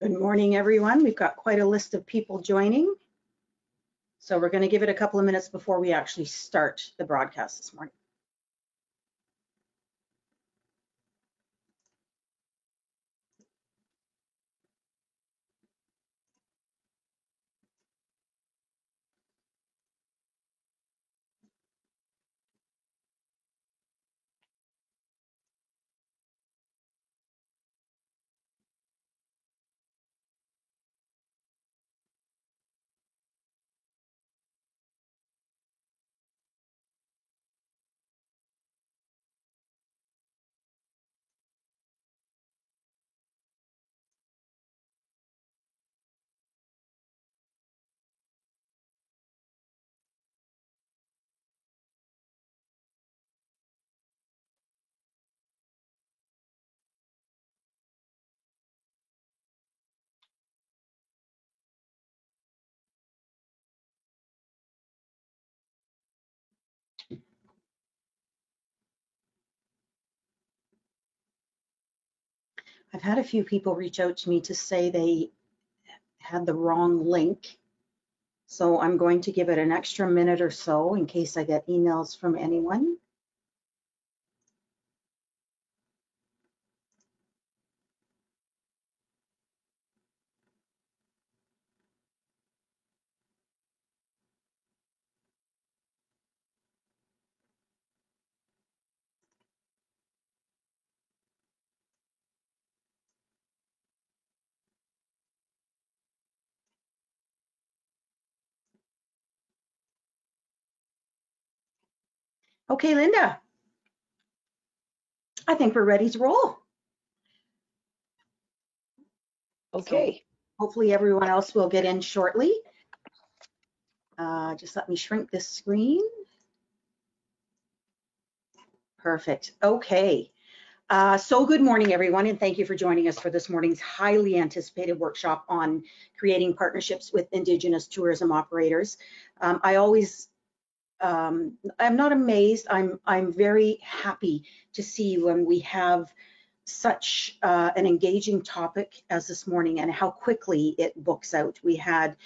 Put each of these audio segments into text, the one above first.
Good morning, everyone. We've got quite a list of people joining. So we're going to give it a couple of minutes before we actually start the broadcast this morning. I've had a few people reach out to me to say they had the wrong link. So I'm going to give it an extra minute or so in case I get emails from anyone. Okay, Linda, I think we're ready to roll. Okay. So hopefully everyone else will get in shortly. Just let me shrink this screen. Perfect. Okay. So good morning, everyone, and thank you for joining us for this morning's highly anticipated workshop on creating partnerships with Indigenous tourism operators. I'm not amazed. I'm very happy to see when we have such an engaging topic as this morning and how quickly it books out. We've had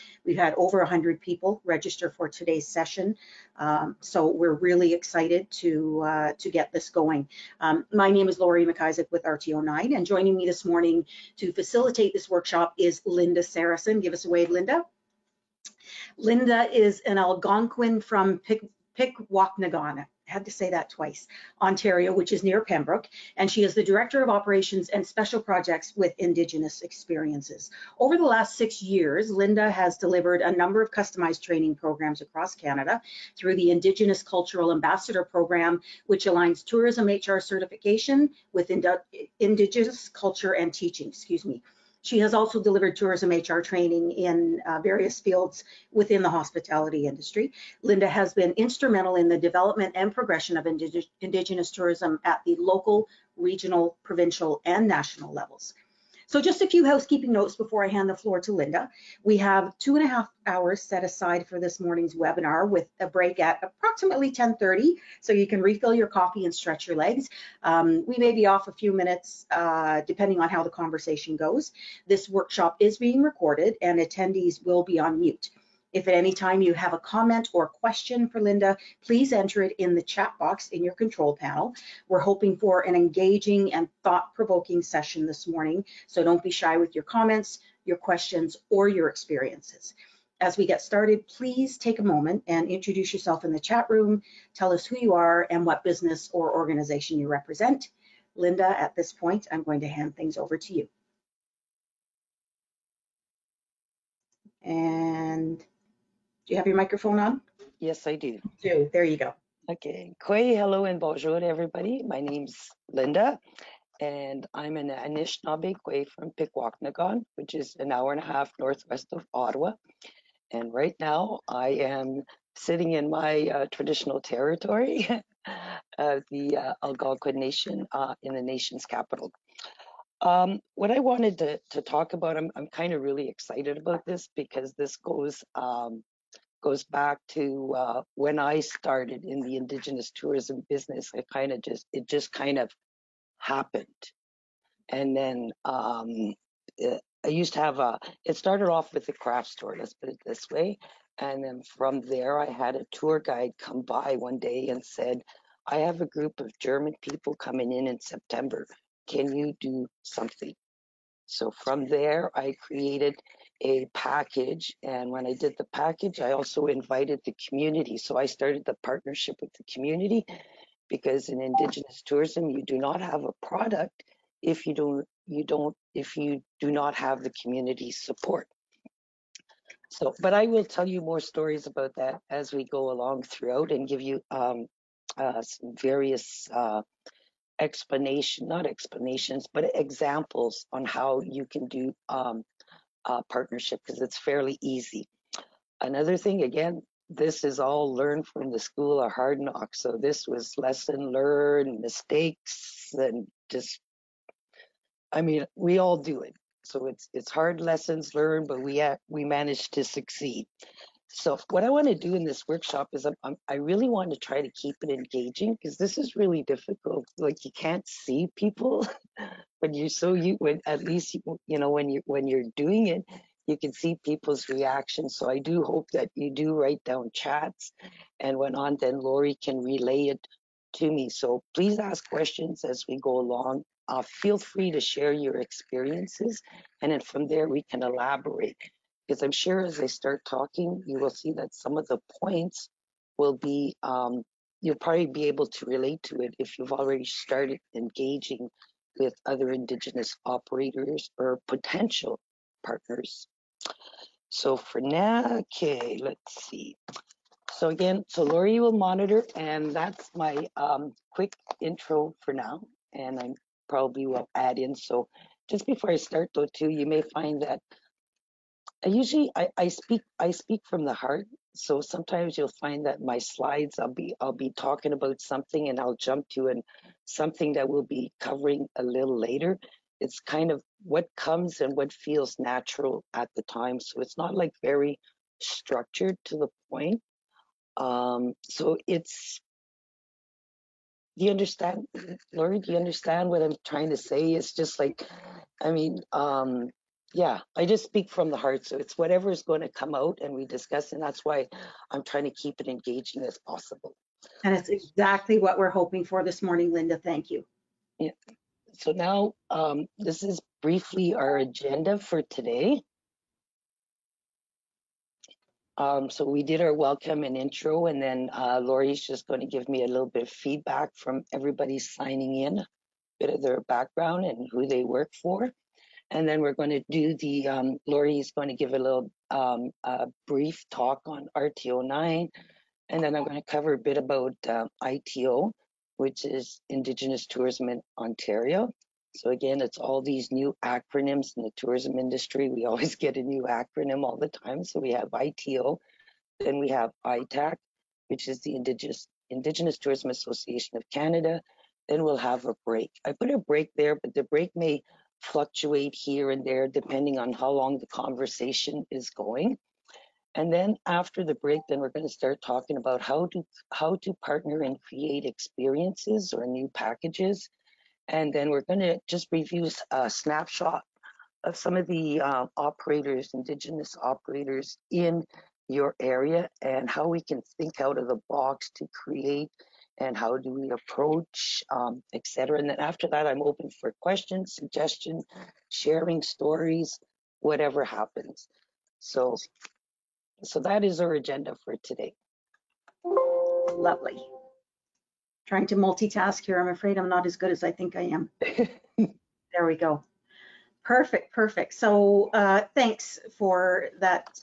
over 100 people register for today's session, so we're really excited to get this going. My name is Lori McIsaac with RTO9, and joining me this morning to facilitate this workshop is Linda Saracen. Give us a wave, Linda. Linda is an Algonquin from Pikwakanagan. I had to say that twice, Ontario, which is near Pembroke, and she is the Director of Operations and Special Projects with Indigenous Experiences. Over the last 6 years, Linda has delivered a number of customized training programs across Canada through the Indigenous Cultural Ambassador Program, which aligns tourism HR certification with Indigenous culture and teaching, She has also delivered tourism HR training in various fields within the hospitality industry. Linda has been instrumental in the development and progression of Indigenous tourism at the local, regional, provincial, and national levels. So just a few housekeeping notes before I hand the floor to Linda. We have 2.5 hours set aside for this morning's webinar with a break at approximately 10:30, so you can refill your coffee and stretch your legs. We may be off a few minutes depending on how the conversation goes. This workshop is being recorded and attendees will be on mute. If at any time you have a comment or question for Linda, please enter it in the chat box in your control panel. We're hoping for an engaging and thought-provoking session this morning, so don't be shy with your comments, your questions, or your experiences. As we get started, please take a moment and introduce yourself in the chat room, tell us who you are and what business or organization you represent. Linda, at this point, I'm going to hand things over to you. And do you have your microphone on? Yes, I do. There you go. Okay. Kwe, hello and bonjour, everybody. My name's Linda, and I'm an Anishinaabe Kwe from Pikwakanagan, which is an hour and a half northwest of Ottawa. And right now, I am sitting in my traditional territory of the Algonquin Nation in the nation's capital. What I wanted to talk about, I'm kind of really excited about this because this goes back to when I started in the Indigenous tourism business. It just kind of happened, and then used to have it started off with a craft store, let's put it this way. And then from there, I had a tour guide come by one day and said, I have a group of German people coming in September. Can you do something? So from there, I created a package. And when I did the package, I also invited the community. So I started the partnership with the community, because in Indigenous tourism, you do not have a product if you do not have the community support. So, but I will tell you more stories about that as we go along throughout, and give you some various not explanations, but examples on how you can do partnership, because it's fairly easy. Another thing, again, this is all learned from the School of Hard Knocks. So this was lesson learned, mistakes, and just, I mean, we all do it. So it's hard lessons learned, but we managed to succeed. So what I want to do in this workshop is I really want to try to keep it engaging, because this is really difficult. Like, you can't see people, but when at least when you're doing it, you can see people's reactions. So I do hope that you do write down chats and whatnot, then Lori can relay it to me. So please ask questions as we go along. Feel free to share your experiences, and then from there we can elaborate. Because I'm sure as I start talking, you will see that some of the points will be, you'll probably be able to relate to it if you've already started engaging with other Indigenous operators or potential partners. So for now, okay, let's see. So again, Lori will monitor, and that's my quick intro for now. And I probably will add in. So just before I start though too, you may find that I speak from the heart. So sometimes you'll find that my slides, I'll be talking about something and I'll jump to something that we'll be covering a little later. It's kind of what comes and what feels natural at the time. So it's not like very structured to the point. So it's, do you understand, Lori? Do you understand what I'm trying to say? It's just like, I mean, yeah, I just speak from the heart. So it's whatever is going to come out and we discuss. And that's why I'm trying to keep it engaging as possible. And it's exactly what we're hoping for this morning, Linda. Thank you. Yeah. So now this is briefly our agenda for today. So we did our welcome and intro, and then Lori's just going to give me a little bit of feedback from everybody signing in, a bit of their background and who they work for. And then we're going to do the, Lori's going to give a little brief talk on RTO9. And then I'm going to cover a bit about ITO, which is Indigenous Tourism in Ontario. So again, it's all these new acronyms in the tourism industry. We always get a new acronym all the time. So we have ITO, then we have ITAC, which is the Indigenous Tourism Association of Canada. Then we'll have a break. I put a break there, but the break may fluctuate here and there depending on how long the conversation is going. And then after the break, then we're going to start talking about how to partner and create experiences or new packages. And then we're going to just review a snapshot of some of the operators, Indigenous operators in your area, and how we can think out of the box to create, and how do we approach, etc. And then after that, I'm open for questions, suggestions, sharing stories, whatever happens. So that is our agenda for today. Lovely. Trying to multitask here. I'm afraid I'm not as good as I think I am. There we go. Perfect, perfect. So thanks for that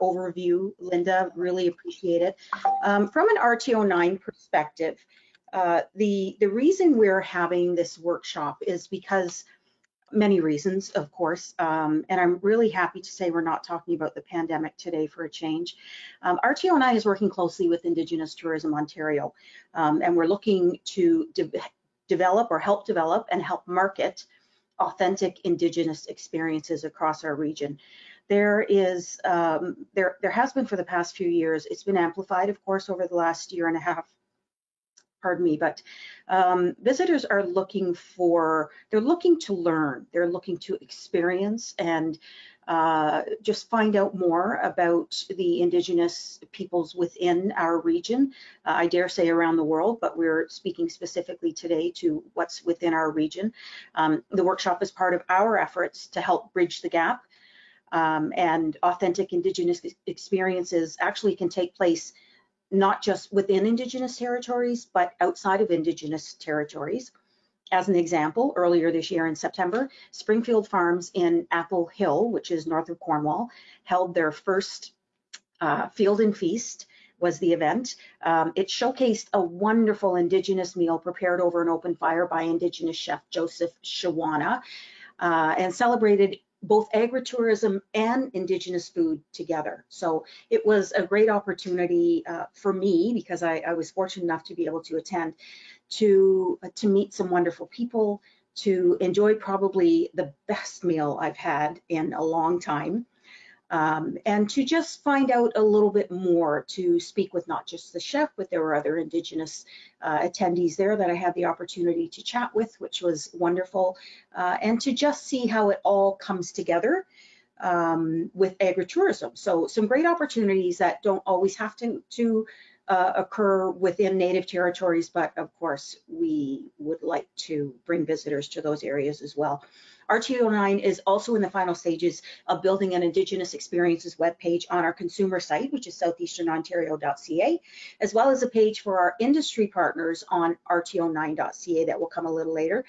overview, Linda. Really appreciate it. From an RTO9 perspective, the reason we're having this workshop is because many reasons, of course, and I'm really happy to say we're not talking about the pandemic today for a change. RTO9 is working closely with Indigenous Tourism Ontario, and we're looking to develop or help develop and help market authentic Indigenous experiences across our region. There is, there has been for the past few years, it's been amplified, of course, over the last year and a half, pardon me, but visitors are looking they're looking to learn, they're looking to experience and just find out more about the Indigenous peoples within our region. I dare say around the world, but we're speaking specifically today to what's within our region. The workshop is part of our efforts to help bridge the gap, and authentic Indigenous experiences actually can take place not just within Indigenous territories, but outside of Indigenous territories. As an example, earlier this year in September, Springfield Farms in Apple Hill, which is north of Cornwall, held their first Field and Feast was the event. It showcased a wonderful Indigenous meal prepared over an open fire by Indigenous chef Joseph Shawana, and celebrated both agritourism and Indigenous food together. So it was a great opportunity for me, because I was fortunate enough to be able to attend, to meet some wonderful people, to enjoy probably the best meal I've had in a long time, and to just find out a little bit more, to speak with not just the chef, but there were other Indigenous attendees there that I had the opportunity to chat with, which was wonderful, and to just see how it all comes together with agritourism. So some great opportunities that don't always have to occur within native territories, but of course we would like to bring visitors to those areas as well. RTO9 is also in the final stages of building an Indigenous experiences webpage on our consumer site, which is southeasternontario.ca, as well as a page for our industry partners on rto9.ca that will come a little later.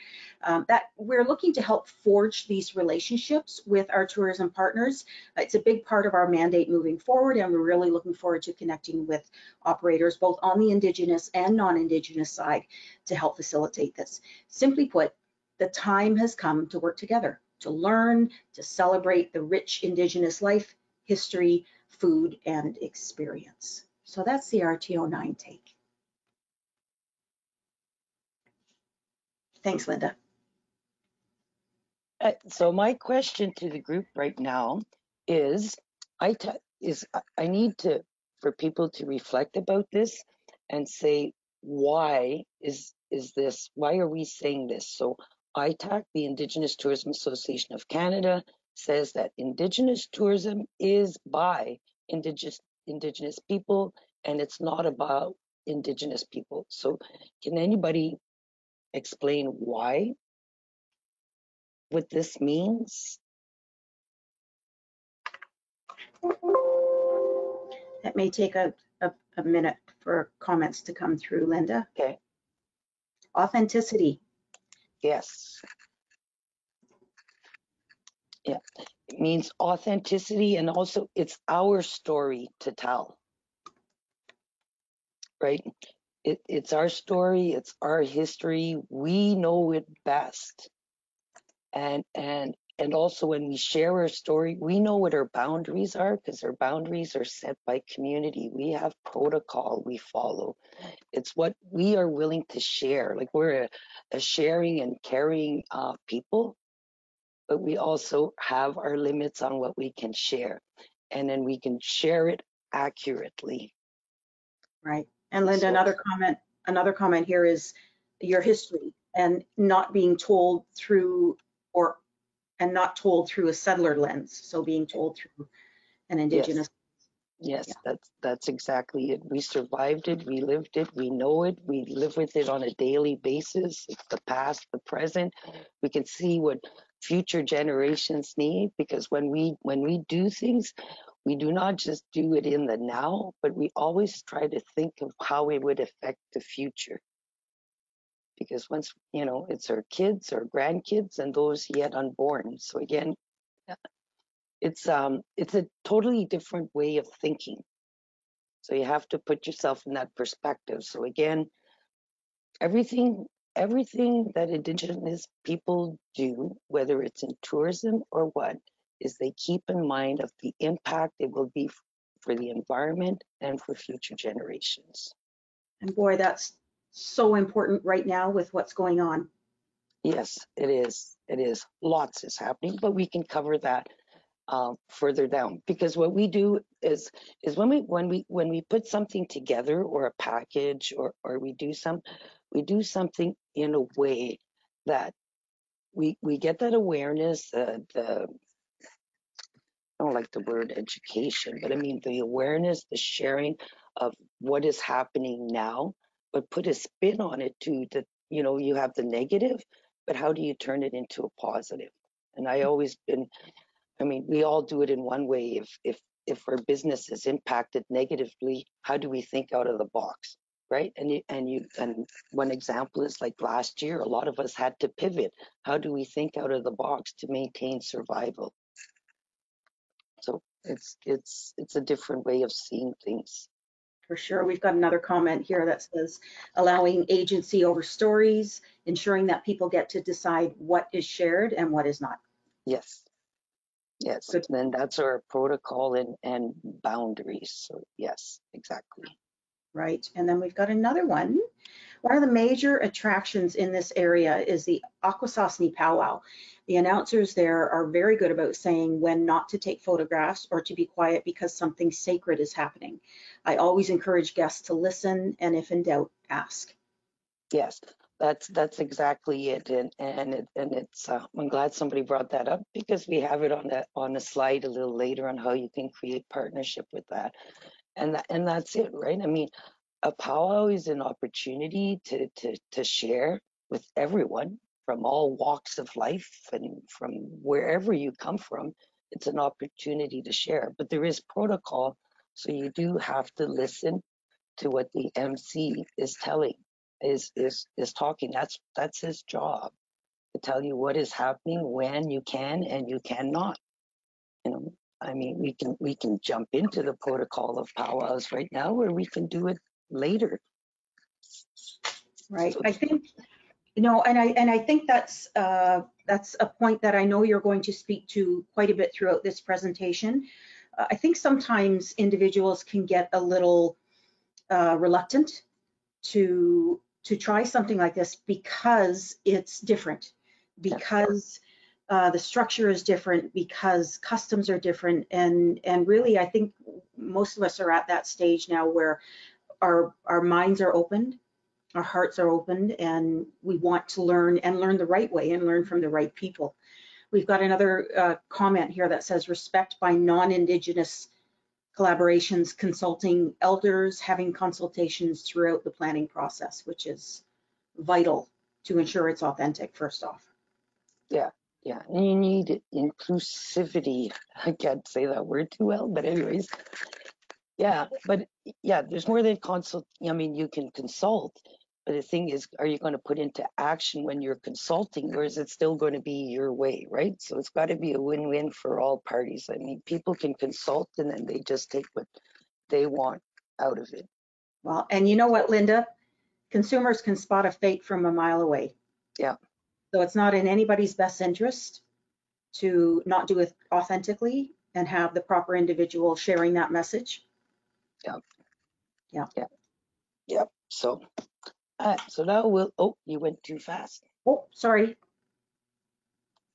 That we're looking to help forge these relationships with our tourism partners. It's a big part of our mandate moving forward, and we're really looking forward to connecting with operators both on the Indigenous and non-Indigenous side to help facilitate this. Simply put, the time has come to work together, to learn, to celebrate the rich Indigenous life, history, food, and experience. So that's the RTO9 take. Thanks, Linda. So my question to the group right now is, I need for people to reflect about this and say, why is this? Why are we saying this? So ITAC, the Indigenous Tourism Association of Canada, says that Indigenous tourism is by Indigenous people, and it's not about Indigenous people. So can anybody explain why? What this means? That may take a minute for comments to come through, Linda. Okay. Authenticity. Yes. Yeah. It means authenticity, and also it's our story to tell. Right? It's our story, it's our history. We know it best. And also when we share our story, we know what our boundaries are, because our boundaries are set by community. We have protocol we follow. It's what we are willing to share. Like, we're a sharing and caring people, but we also have our limits on what we can share. And then we can share it accurately. Right. And Linda, another comment here is your history, and not being told through not told through a settler lens. So being told through an Indigenous. Yes, yeah. That's exactly it. We survived it, we lived it, we know it, we live with it on a daily basis. It's the past, the present. We can see what future generations need, because when we do things, we do not just do it in the now, but we always try to think of how it would affect the future. Because once, it's our kids, our grandkids, and those yet unborn. So again, it's a totally different way of thinking. So you have to put yourself in that perspective. So again, everything that Indigenous people do, whether it's in tourism or what, is they keep in mind of the impact it will be for the environment and for future generations. And boy, that's so important right now with what's going on. Yes, it is. It is. Lots is happening, but we can cover that further down. Because what we do is when we put something together, or a package, or we do something in a way that we get that awareness, the I don't like the word education, but I mean the awareness, the sharing of what is happening now, but put a spin on it too. That, you have the negative, but how do you turn it into a positive? And I mean, we all do it in one way. If our business is impacted negatively, how do we think out of the box, right? And one example is like last year, a lot of us had to pivot. How do we think out of the box to maintain survival? So it's a different way of seeing things. For sure. We've got another comment here that says allowing agency over stories, ensuring that people get to decide what is shared and what is not. Yes. Yes. Good. Then that's our protocol and boundaries. So yes, exactly. Right. And then we've got another one. One of the major attractions in this area is the Akwesasne powwow. The announcers there are very good about saying when not to take photographs or to be quiet because something sacred is happening. I always encourage guests to listen, and if in doubt, ask. Yes, that's exactly it. And it's I'm glad somebody brought that up, because we have it on a slide a little later on how you can create partnership with that. And that's it, right? I mean, a powwow is an opportunity to share with everyone from all walks of life and from wherever you come from. It's an opportunity to share, but there is protocol, so you do have to listen to what the MC is telling, is talking. That's his job, to tell you what is happening, when you can and you cannot. I mean, we can jump into the protocol of powwows right now, or we can do it later. Right. So, I think, and I think that's a point that I know you're going to speak to quite a bit throughout this presentation. I think sometimes individuals can get a little reluctant to try something like this because it's different, because the structure is different, because customs are different, and really I think most of us are at that stage now where our minds are opened, our hearts are opened, and we want to learn, and learn the right way, and learn from the right people. We've got another comment here that says respect by non-Indigenous collaborations, consulting elders, having consultations throughout the planning process, which is vital to ensure it's authentic, first off. yeah, yeah. And you need inclusivity. I can't say that word too well, but anyways, yeah. But yeah, there's more than consult. I mean, you can consult, but the thing is, are you going to put into action when you're consulting, or is it still going to be your way, right? So it's got to be a win-win for all parties. I mean, people can consult and then they just take what they want out of it. Well, and you know what, Linda? Consumers can spot a fake from a mile away. Yeah. So it's not in anybody's best interest to not do it authentically and have the proper individual sharing that message. Yeah. Yeah. Yeah. Yep. So, so now we'll. Oh, you went too fast. Oh, sorry.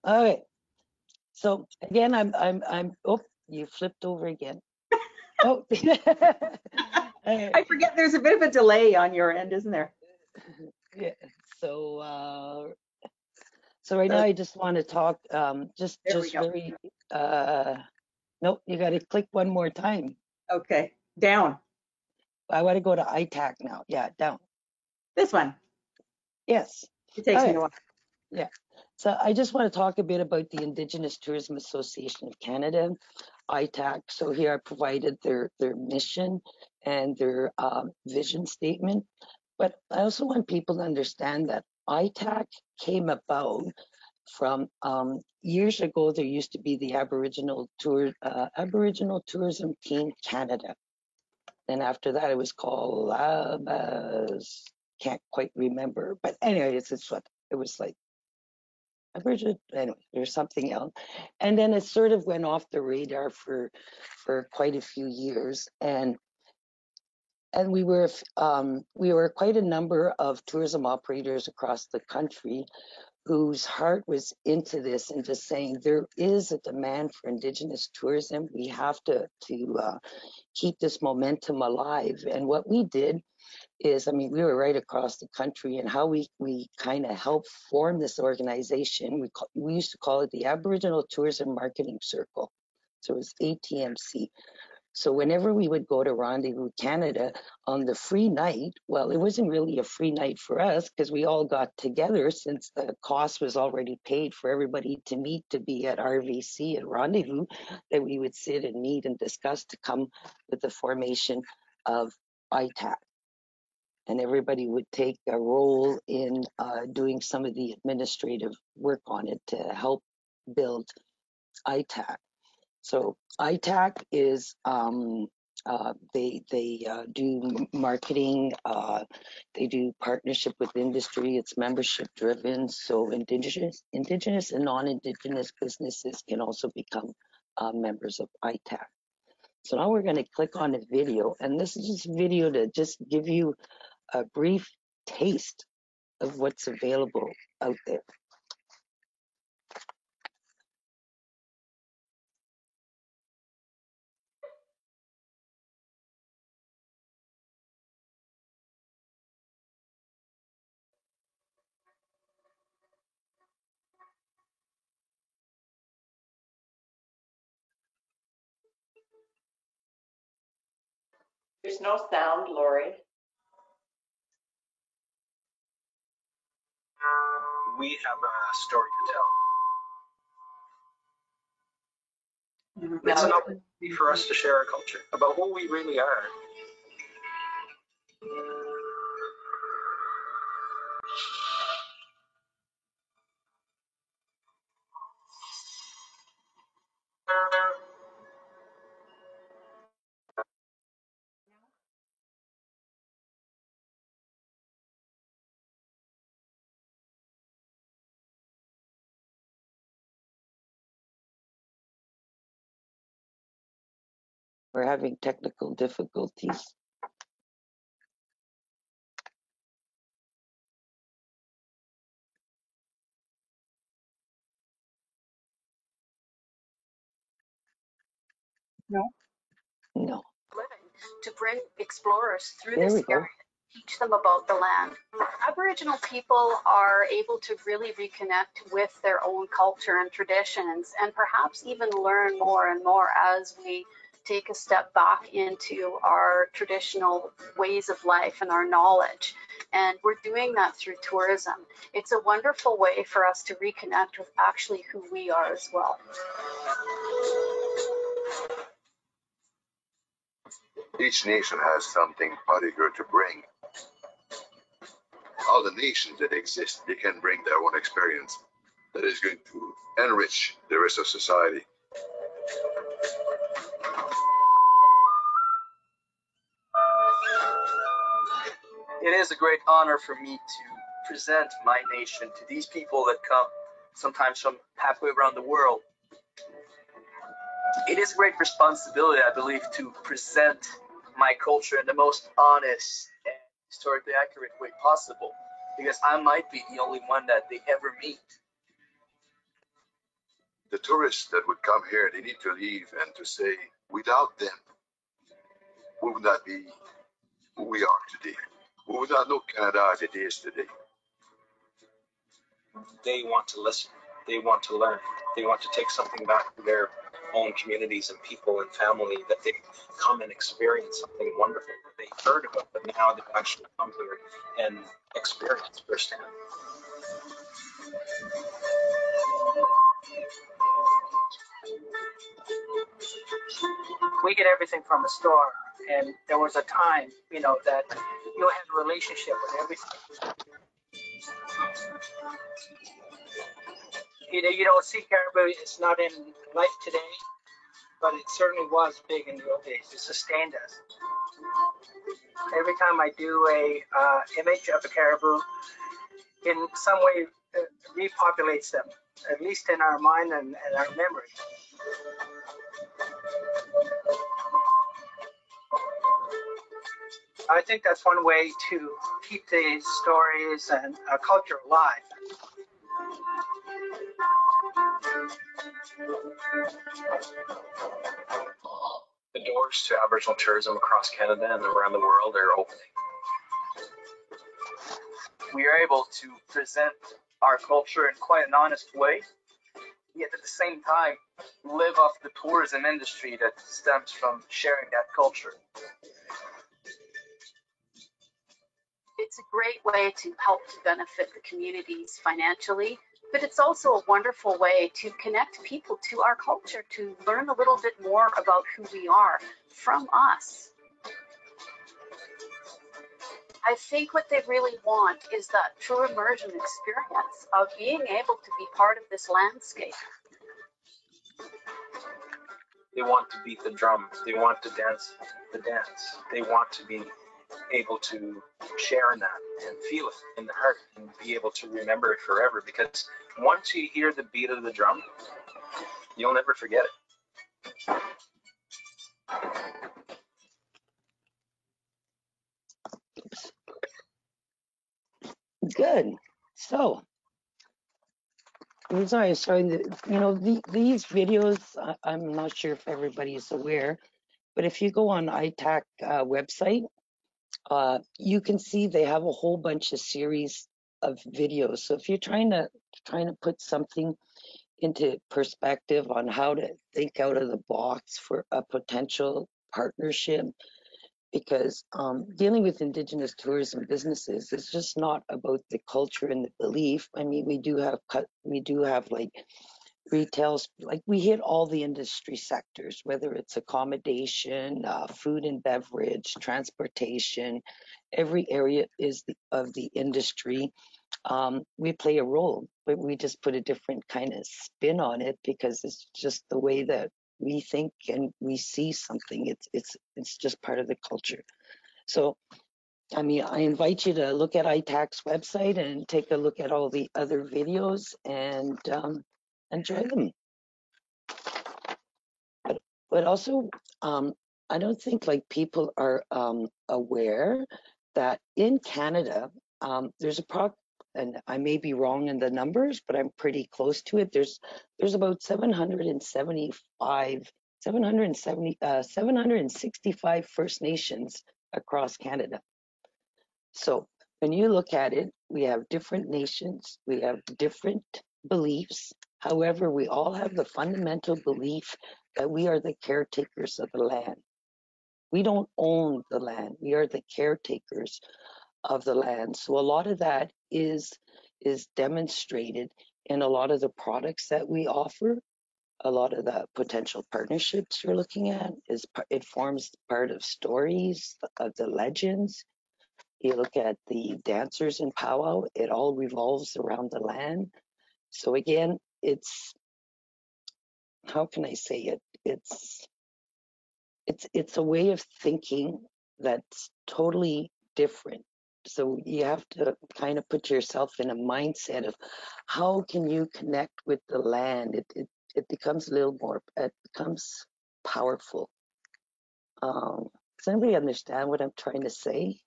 All right. So again, I'm. Oh, you flipped over again. Oh. I forget there's a bit of a delay on your end, isn't there? Yeah. So right now I just want to talk. Just There we go. very. Nope. You got to click one more time. Okay. Down. I want to go to ITAC now. Yeah, down. This one. Yes. It takes me a while. Yeah. So I just want to talk a bit about the Indigenous Tourism Association of Canada, ITAC. So here I provided their mission and their vision statement. But I also want people to understand that ITAC came about from years ago. There used to be the Aboriginal Tourism Team Canada. And after that, it was called can't quite remember. But anyway, it's what it was like. Anyway, there's something else, and then it sort of went off the radar for quite a few years, and we were quite a number of tourism operators across the country whose heart was into this and just saying there is a demand for Indigenous tourism. We have to keep this momentum alive. And what we did is, I mean, we were right across the country, and how we kind of helped form this organization. We used to call it the Aboriginal Tourism Marketing Circle. So it was ATMC. So whenever we would go to Rendezvous Canada on the free night, well, it wasn't really a free night for us because we all got together since the cost was already paid for everybody to meet to be at RVC at Rendezvous, that we would sit and meet and discuss to come with the formation of ITAC. And everybody would take a role in doing some of the administrative work on it to help build ITAC. So ITAC is they do marketing, they do partnership with industry. It's membership driven. So indigenous and non-indigenous businesses can also become members of ITAC. So now we're going to click on a video, and this is just a video to just give you a brief taste of what's available out there. There's no sound, Lori. We have a story to tell. It's an opportunity for us to share our culture, about who we really are. We're having technical difficulties. No. No. To bring explorers through There this we go. area, teach them about the land. Aboriginal people are able to really reconnect with their own culture and traditions, and perhaps even learn more and more as we take a step back into our traditional ways of life and our knowledge. And we're doing that through tourism. It's a wonderful way for us to reconnect with actually who we are as well. Each nation has something particular to bring. All the nations that exist, they can bring their own experience that is going to enrich the rest of society. It is a great honor for me to present my nation to these people that come sometimes from halfway around the world. It is a great responsibility, I believe, to present my culture in the most honest and historically accurate way possible, because I might be the only one that they ever meet. The tourists that would come here, they need to leave and to say, without them, we would not be who we are today. We would not know Canada as it is today. They want to listen. They want to learn. They want to take something back to their own communities and people and family, that they come and experience something wonderful that they heard about, but now they've actually come here and experienced firsthand. We get everything from a store, and there was a time, that you had a relationship with everything. You don't see caribou, it's not in life today, but it certainly was big in the old days. It sustained us. Every time I do a image of a caribou, in some way repopulates them, at least in our mind and our memory. I think that's one way to keep the stories and our culture alive. The doors to Aboriginal tourism across Canada and around the world are opening. We are able to present our culture in quite an honest way, yet at the same time live off the tourism industry that stems from sharing that culture. It's a great way to help to benefit the communities financially, but it's also a wonderful way to connect people to our culture, to learn a little bit more about who we are from us. I think what they really want is that true immersion experience of being able to be part of this landscape. They want to beat the drum. They want to dance the dance. They want to be able to share in that and feel it in the heart and be able to remember it forever. Because once you hear the beat of the drum, you'll never forget it. Good. So, the reason I was showing these videos, I'm not sure if everybody is aware, but if you go on ITAC website, you can see they have a whole bunch of series of videos. So if you're trying to put something into perspective on how to think out of the box for a potential partnership, because dealing with Indigenous tourism businesses is just not about the culture and the belief. I mean, we do have like retail, like we hit all the industry sectors, whether it's accommodation, food and beverage, transportation, every area of the industry. We play a role, but we just put a different kind of spin on it because it's just the way that we think and we see something. It's just part of the culture. So, I mean, I invite you to look at ITAC's website and take a look at all the other videos and enjoy them. But also, I don't think like people are aware that in Canada, there's and I may be wrong in the numbers, but I'm pretty close to it. There's about 765 First Nations across Canada. So when you look at it, we have different nations, we have different beliefs. However, we all have the fundamental belief that we are the caretakers of the land. We don't own the land. We are the caretakers of the land. So a lot of that is demonstrated in a lot of the products that we offer. A lot of the potential partnerships you're looking at it forms part of stories, of the legends. You look at the dancers in powwow, it all revolves around the land. So again, it's, how can I say it? It's a way of thinking that's totally different. So you have to kind of put yourself in a mindset of how can you connect with the land? It becomes a little more, it becomes powerful. Does anybody understand what I'm trying to say?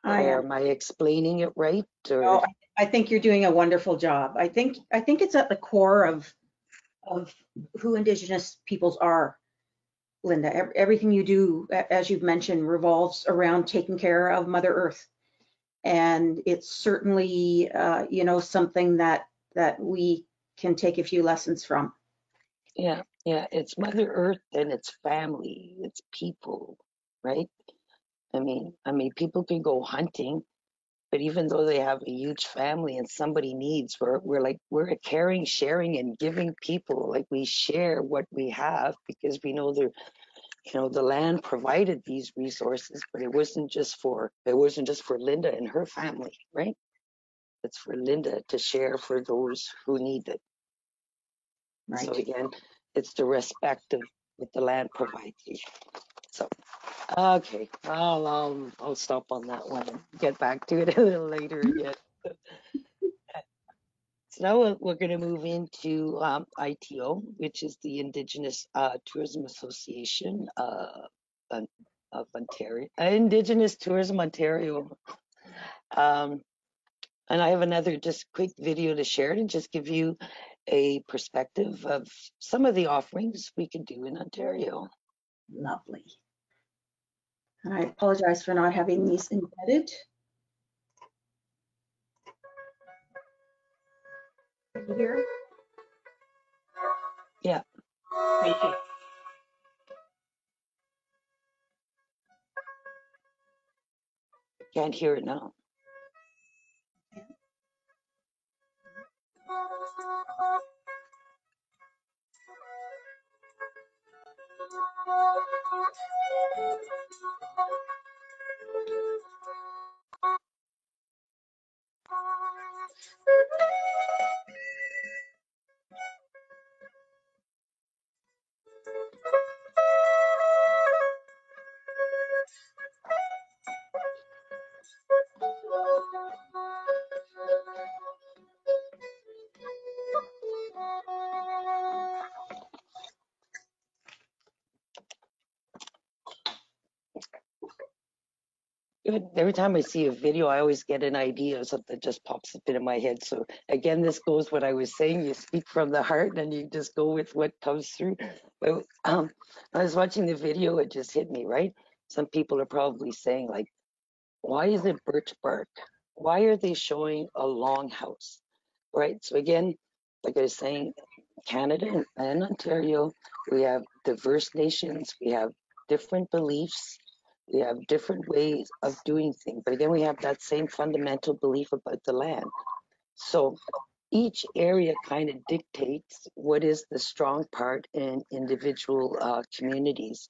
Or am I explaining it right? Or? No, I think you're doing a wonderful job. I think it's at the core of who Indigenous peoples are, Linda. Everything you do, as you've mentioned, revolves around taking care of Mother Earth, and it's certainly something that we can take a few lessons from. Yeah, it's Mother Earth and it's family, it's people, right? I mean, people can go hunting, but even though they have a huge family and somebody needs, we're a caring, sharing, and giving people. Like we share what we have because we know the land provided these resources, but it wasn't just for Linda and her family, right? It's for Linda to share for those who need it. Right. So again, it's the respect of what the land provides you. So, okay, I'll stop on that one and get back to it a little later again. So now we're going to move into ITO, which is the Indigenous Tourism Association of Ontario, Indigenous Tourism Ontario. And I have another just quick video to share to just give you a perspective of some of the offerings we could do in Ontario. Lovely. And I apologize for not having these embedded. Can you hear? Yeah. Thank you. Can't hear it now. Every time I see a video, I always get an idea of something that just pops up into my head. So again, this goes what I was saying. You speak from the heart, and you just go with what comes through. But I was watching the video, it just hit me, right? Some people are probably saying, like, why is it birch bark? Why are they showing a long house, right? So again, like I was saying, Canada and Ontario, we have diverse nations. We have different beliefs. We have different ways of doing things. But again, we have that same fundamental belief about the land. So each area kind of dictates what is the strong part in individual communities.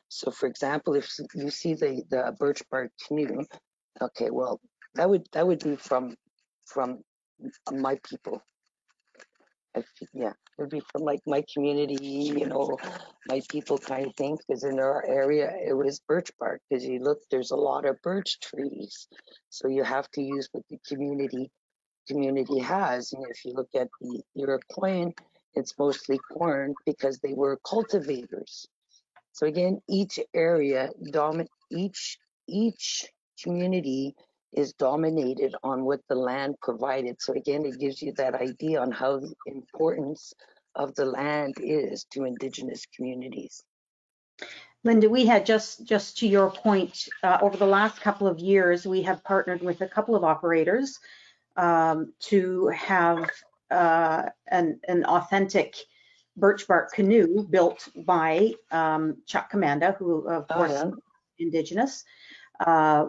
So for example, if you see the birch bark canoe, okay, well, that would be from my people. Yeah, it would be from like my community, my people kind of thing. Because in our area, it was birch bark. Because you look, there's a lot of birch trees, so you have to use what the community has. And if you look at the Iroquois, it's mostly corn because they were cultivators. So again, each area each community is dominated on what the land provided. So again, it gives you that idea on how the importance of the land is to Indigenous communities. Linda, we had just to your point, over the last couple of years, we have partnered with a couple of operators to have an authentic birch bark canoe built by Chuck Commanda, who of course is Indigenous.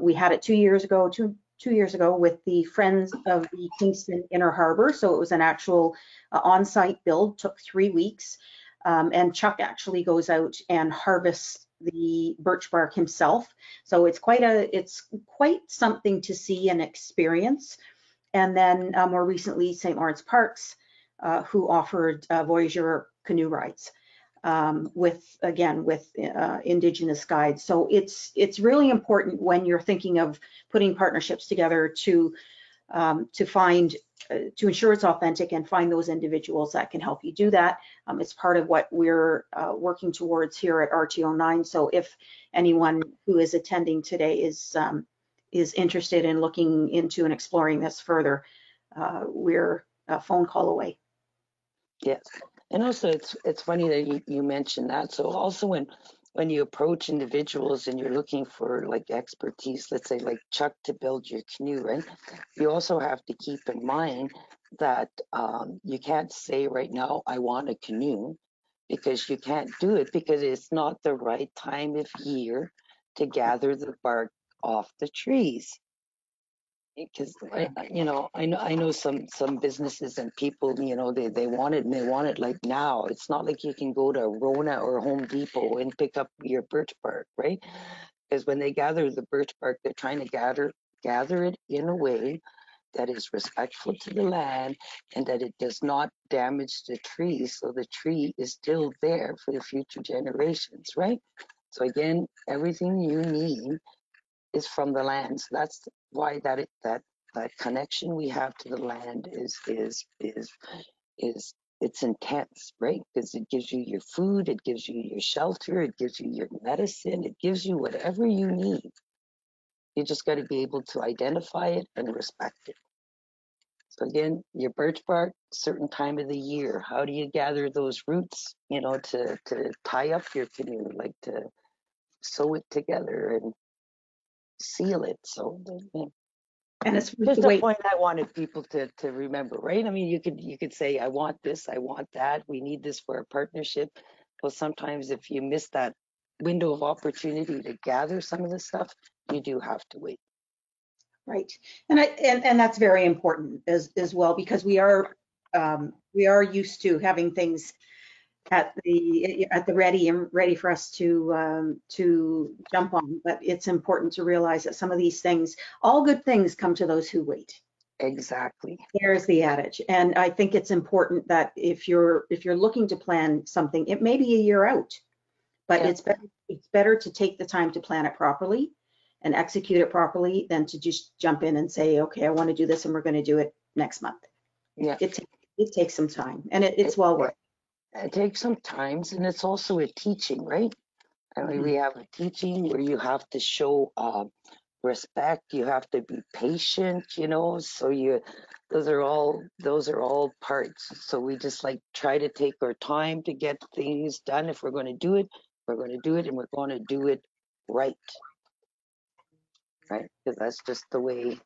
We had it 2 years ago, two years ago with the Friends of the Kingston Inner Harbor. So it was an actual on-site build, took 3 weeks. And Chuck actually goes out and harvests the birch bark himself. So it's quite something to see and experience. And then more recently, St. Lawrence Parks, who offered Voyageur canoe rides with Indigenous guides. So it's really important when you're thinking of putting partnerships together to ensure it's authentic and find those individuals that can help you do that. It's part of what we're working towards here at RTO9. So if anyone who is attending today is interested in looking into and exploring this further, we're a phone call away. Yes, and also it's funny that you mentioned that. So also when you approach individuals and you're looking for like expertise, let's say like Chuck to build your canoe, right? You also have to keep in mind that you can't say right now, I want a canoe, because you can't do it because it's not the right time of year to gather the bark off the trees. Because I know some businesses and people, they want it and they want it like now. It's not like you can go to Rona or Home Depot and pick up your birch bark, right? Because when they gather the birch bark, they're trying to gather it in a way that is respectful to the land and that it does not damage the tree, so the tree is still there for the future generations, right? So again, everything you need is from the land. So that's why that connection we have to the land is it's intense, right? Because it gives you your food, it gives you your shelter, it gives you your medicine, it gives you whatever you need. You just got to be able to identify it and respect it. So again, your birch bark, certain time of the year. How do you gather those roots, you know, to tie up your canoe, like to sew it together and seal it. So And it's worth just the a wait. point I wanted people to remember, right? I mean, you could say, I want this, I want that, we need this for a partnership. Well, sometimes if you miss that window of opportunity to gather some of this stuff, you do have to wait. Right. And that's very important as well, because we are used to having things at the ready and ready for us to jump on. But it's important to realize that some of these things, all good things come to those who wait. Exactly. There's the adage. And I think it's important that if you're looking to plan something, it may be a year out, but Yeah. it's better to take the time to plan it properly and execute it properly than to just jump in and say, okay, I want to do this and we're going to do it next month. Yeah. It takes some time, and it's well worth it. It takes some time, and it's also a teaching, right? I mean, we have a teaching where you have to show respect, you have to be patient, you know, so those are all parts. So we just like try to take our time to get things done. If we're going to do it, we're going to do it, and we're going to do it right, because that's just the way,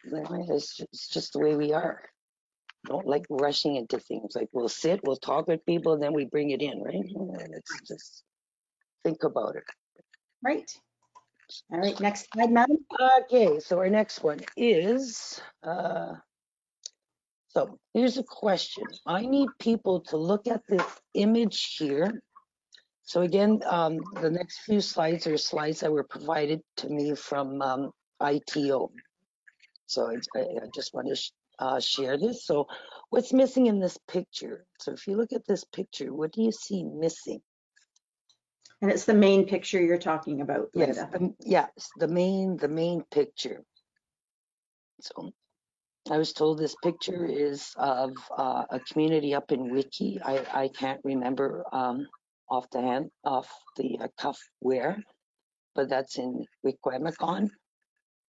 it's just the way we are. Don't like rushing into things. Like we'll sit, we'll talk with people, and then we bring it in, right? And it's just think about it. Right. All right, next slide, madam. Okay, so our next one is, so here's a question. I need people to look at this image here. So again, the next few slides are slides that were provided to me from ITO. So I just want to share this. So what's missing in this picture? So if you look at this picture, what do you see missing? And it's the main picture you're talking about, Linda. Yes, the main picture. So I was told this picture is of a community up in Wiki. I can't remember off the cuff where, but that's in Wikwemicon,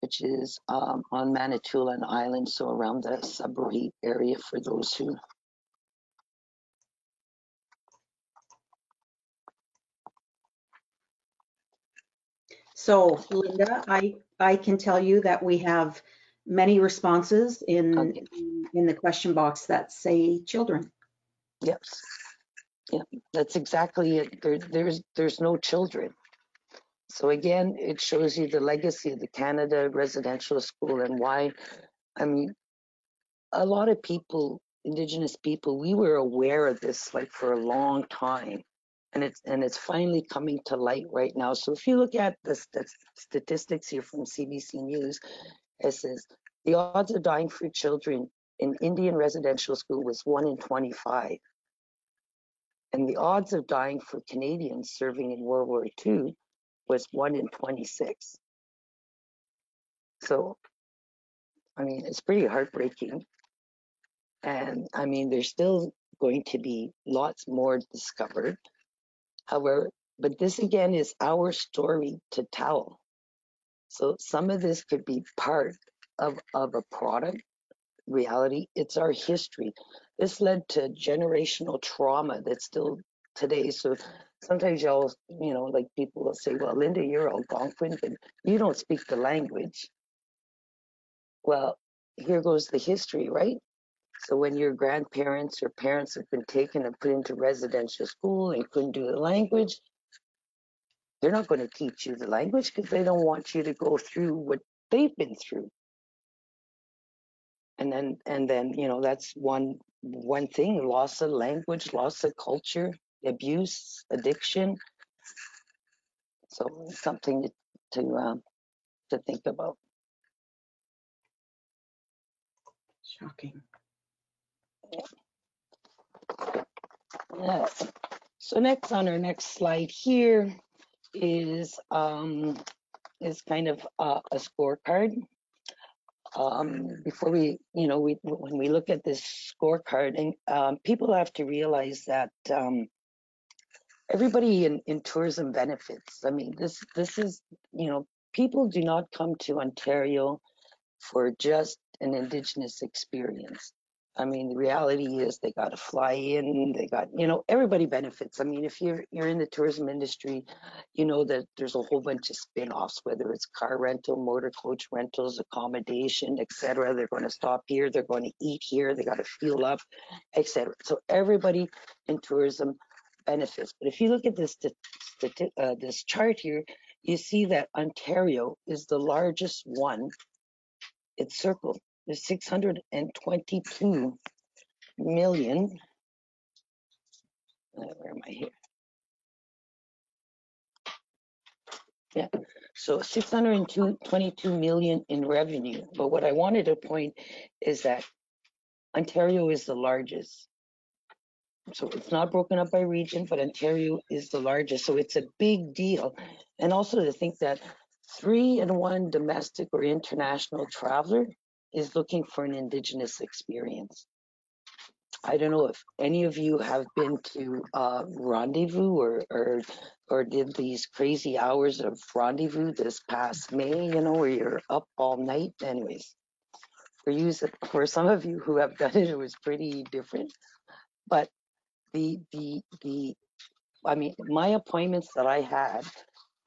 which is on Manitoulin Island, so around the Sudbury area for those who. So, Linda, I can tell you that we have many responses in the question box that say children. Yes, yeah, that's exactly it. There's no children. So again, it shows you the legacy of the Canada Residential School and why. I mean, a lot of people, Indigenous people, we were aware of this like for a long time, and it's finally coming to light right now. So if you look at the statistics here from CBC News, it says the odds of dying for children in Indian residential school was 1 in 25, and the odds of dying for Canadians serving in World War II was 1 in 26. So, I mean, it's pretty heartbreaking. And I mean, there's still going to be lots more discovered. However, but this again is our story to tell. So some of this could be part of a product reality. It's our history. This led to generational trauma that's still today. So sometimes y'all, you know, like people will say, well, Linda, you're Algonquin, but you don't speak the language. Well, here goes the history, right? So when your grandparents or parents have been taken and put into residential school and couldn't do the language, they're not going to teach you the language because they don't want you to go through what they've been through. And then you know, that's one thing: loss of language, loss of culture, abuse, addiction. So something to think about. Shocking. Yeah. So next, on our next slide here is kind of a scorecard. Before when we look at this scorecard, and people have to realize that everybody in tourism benefits. I mean, this is, you know, people do not come to Ontario for just an Indigenous experience. I mean, the reality is they got to fly in, they got, everybody benefits. I mean, if you're in the tourism industry, you know that there's a whole bunch of spin-offs, whether it's car rental, motor coach rentals, accommodation, etc. They're going to stop here, they're going to eat here, they got to fuel up, etc. So everybody in tourism benefits. But if you look at this chart here, you see that Ontario is the largest one. It's circled. There's 622 million. Where am I here? Yeah. So 622 million in revenue. But what I wanted to point is that Ontario is the largest. So it's not broken up by region, but Ontario is the largest. So it's a big deal. And also to think that 3 in 1 domestic or international traveler is looking for an Indigenous experience. I don't know if any of you have been to Rendezvous or did these crazy hours of Rendezvous this past May, where you're up all night. Anyways, for some of you who have done it, it was pretty different. But my appointments that I had,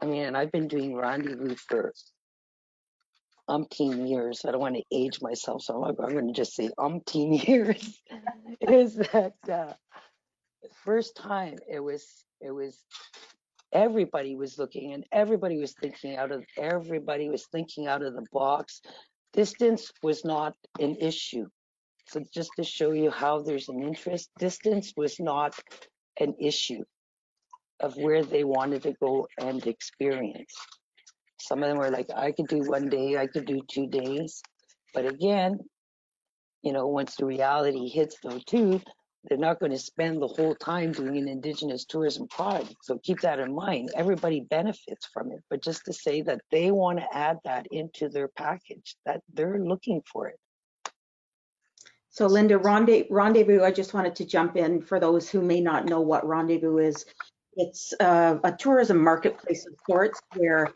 and I've been doing Rendezvous for umpteen years. I don't want to age myself, so I'm going to just say umpteen years. Is that first time it was everybody was looking and everybody was thinking out of the box. Distance was not an issue. So just to show you how there's an interest, distance was not an issue of where they wanted to go and experience. Some of them were like, I could do 1 day, I could do 2 days. But again, once the reality hits though too, they're not going to spend the whole time doing an Indigenous tourism project. So keep that in mind. Everybody benefits from it. But just to say that they want to add that into their package, that they're looking for it. So Linda, Rendezvous, I just wanted to jump in for those who may not know what Rendezvous is. It's a tourism marketplace of sorts where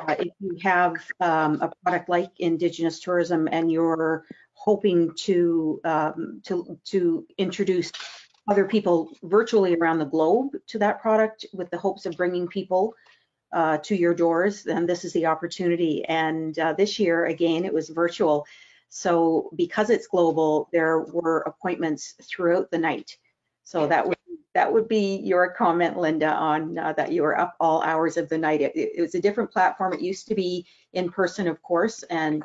if you have a product like Indigenous tourism and you're hoping to introduce other people virtually around the globe to that product with the hopes of bringing people to your doors, then this is the opportunity. And this year, again, it was virtual. So because it's global, there were appointments throughout the night. So that would be your comment, Linda, on that you were up all hours of the night. It was a different platform. It used to be in person, of course, and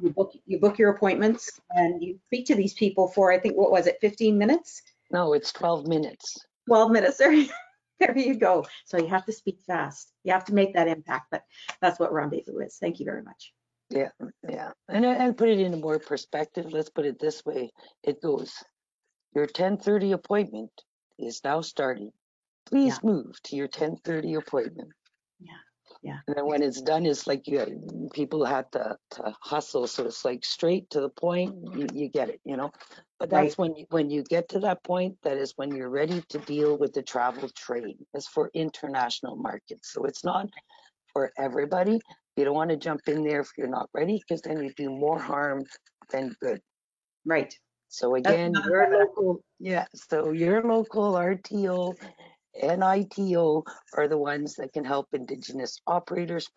you book your appointments and you speak to these people for, I think, what was it, 15 minutes? No, it's 12 minutes. 12 minutes, there you go. So you have to speak fast. You have to make that impact, but that's what Rendezvous is. Thank you very much. Yeah. And put it into more perspective. Let's put it this way. It goes, your 10:30 appointment is now starting. Please move to your 10:30 appointment. Yeah. And then when it's done, it's like people had to hustle. So it's like straight to the point, you get it, But that's right. when you get to that point, that is when you're ready to deal with the travel trade. It's for international markets. So it's not for everybody. You don't want to jump in there if you're not ready, because then you do more harm than good. Right. So again, your local RTO and ITO are the ones that can help Indigenous operators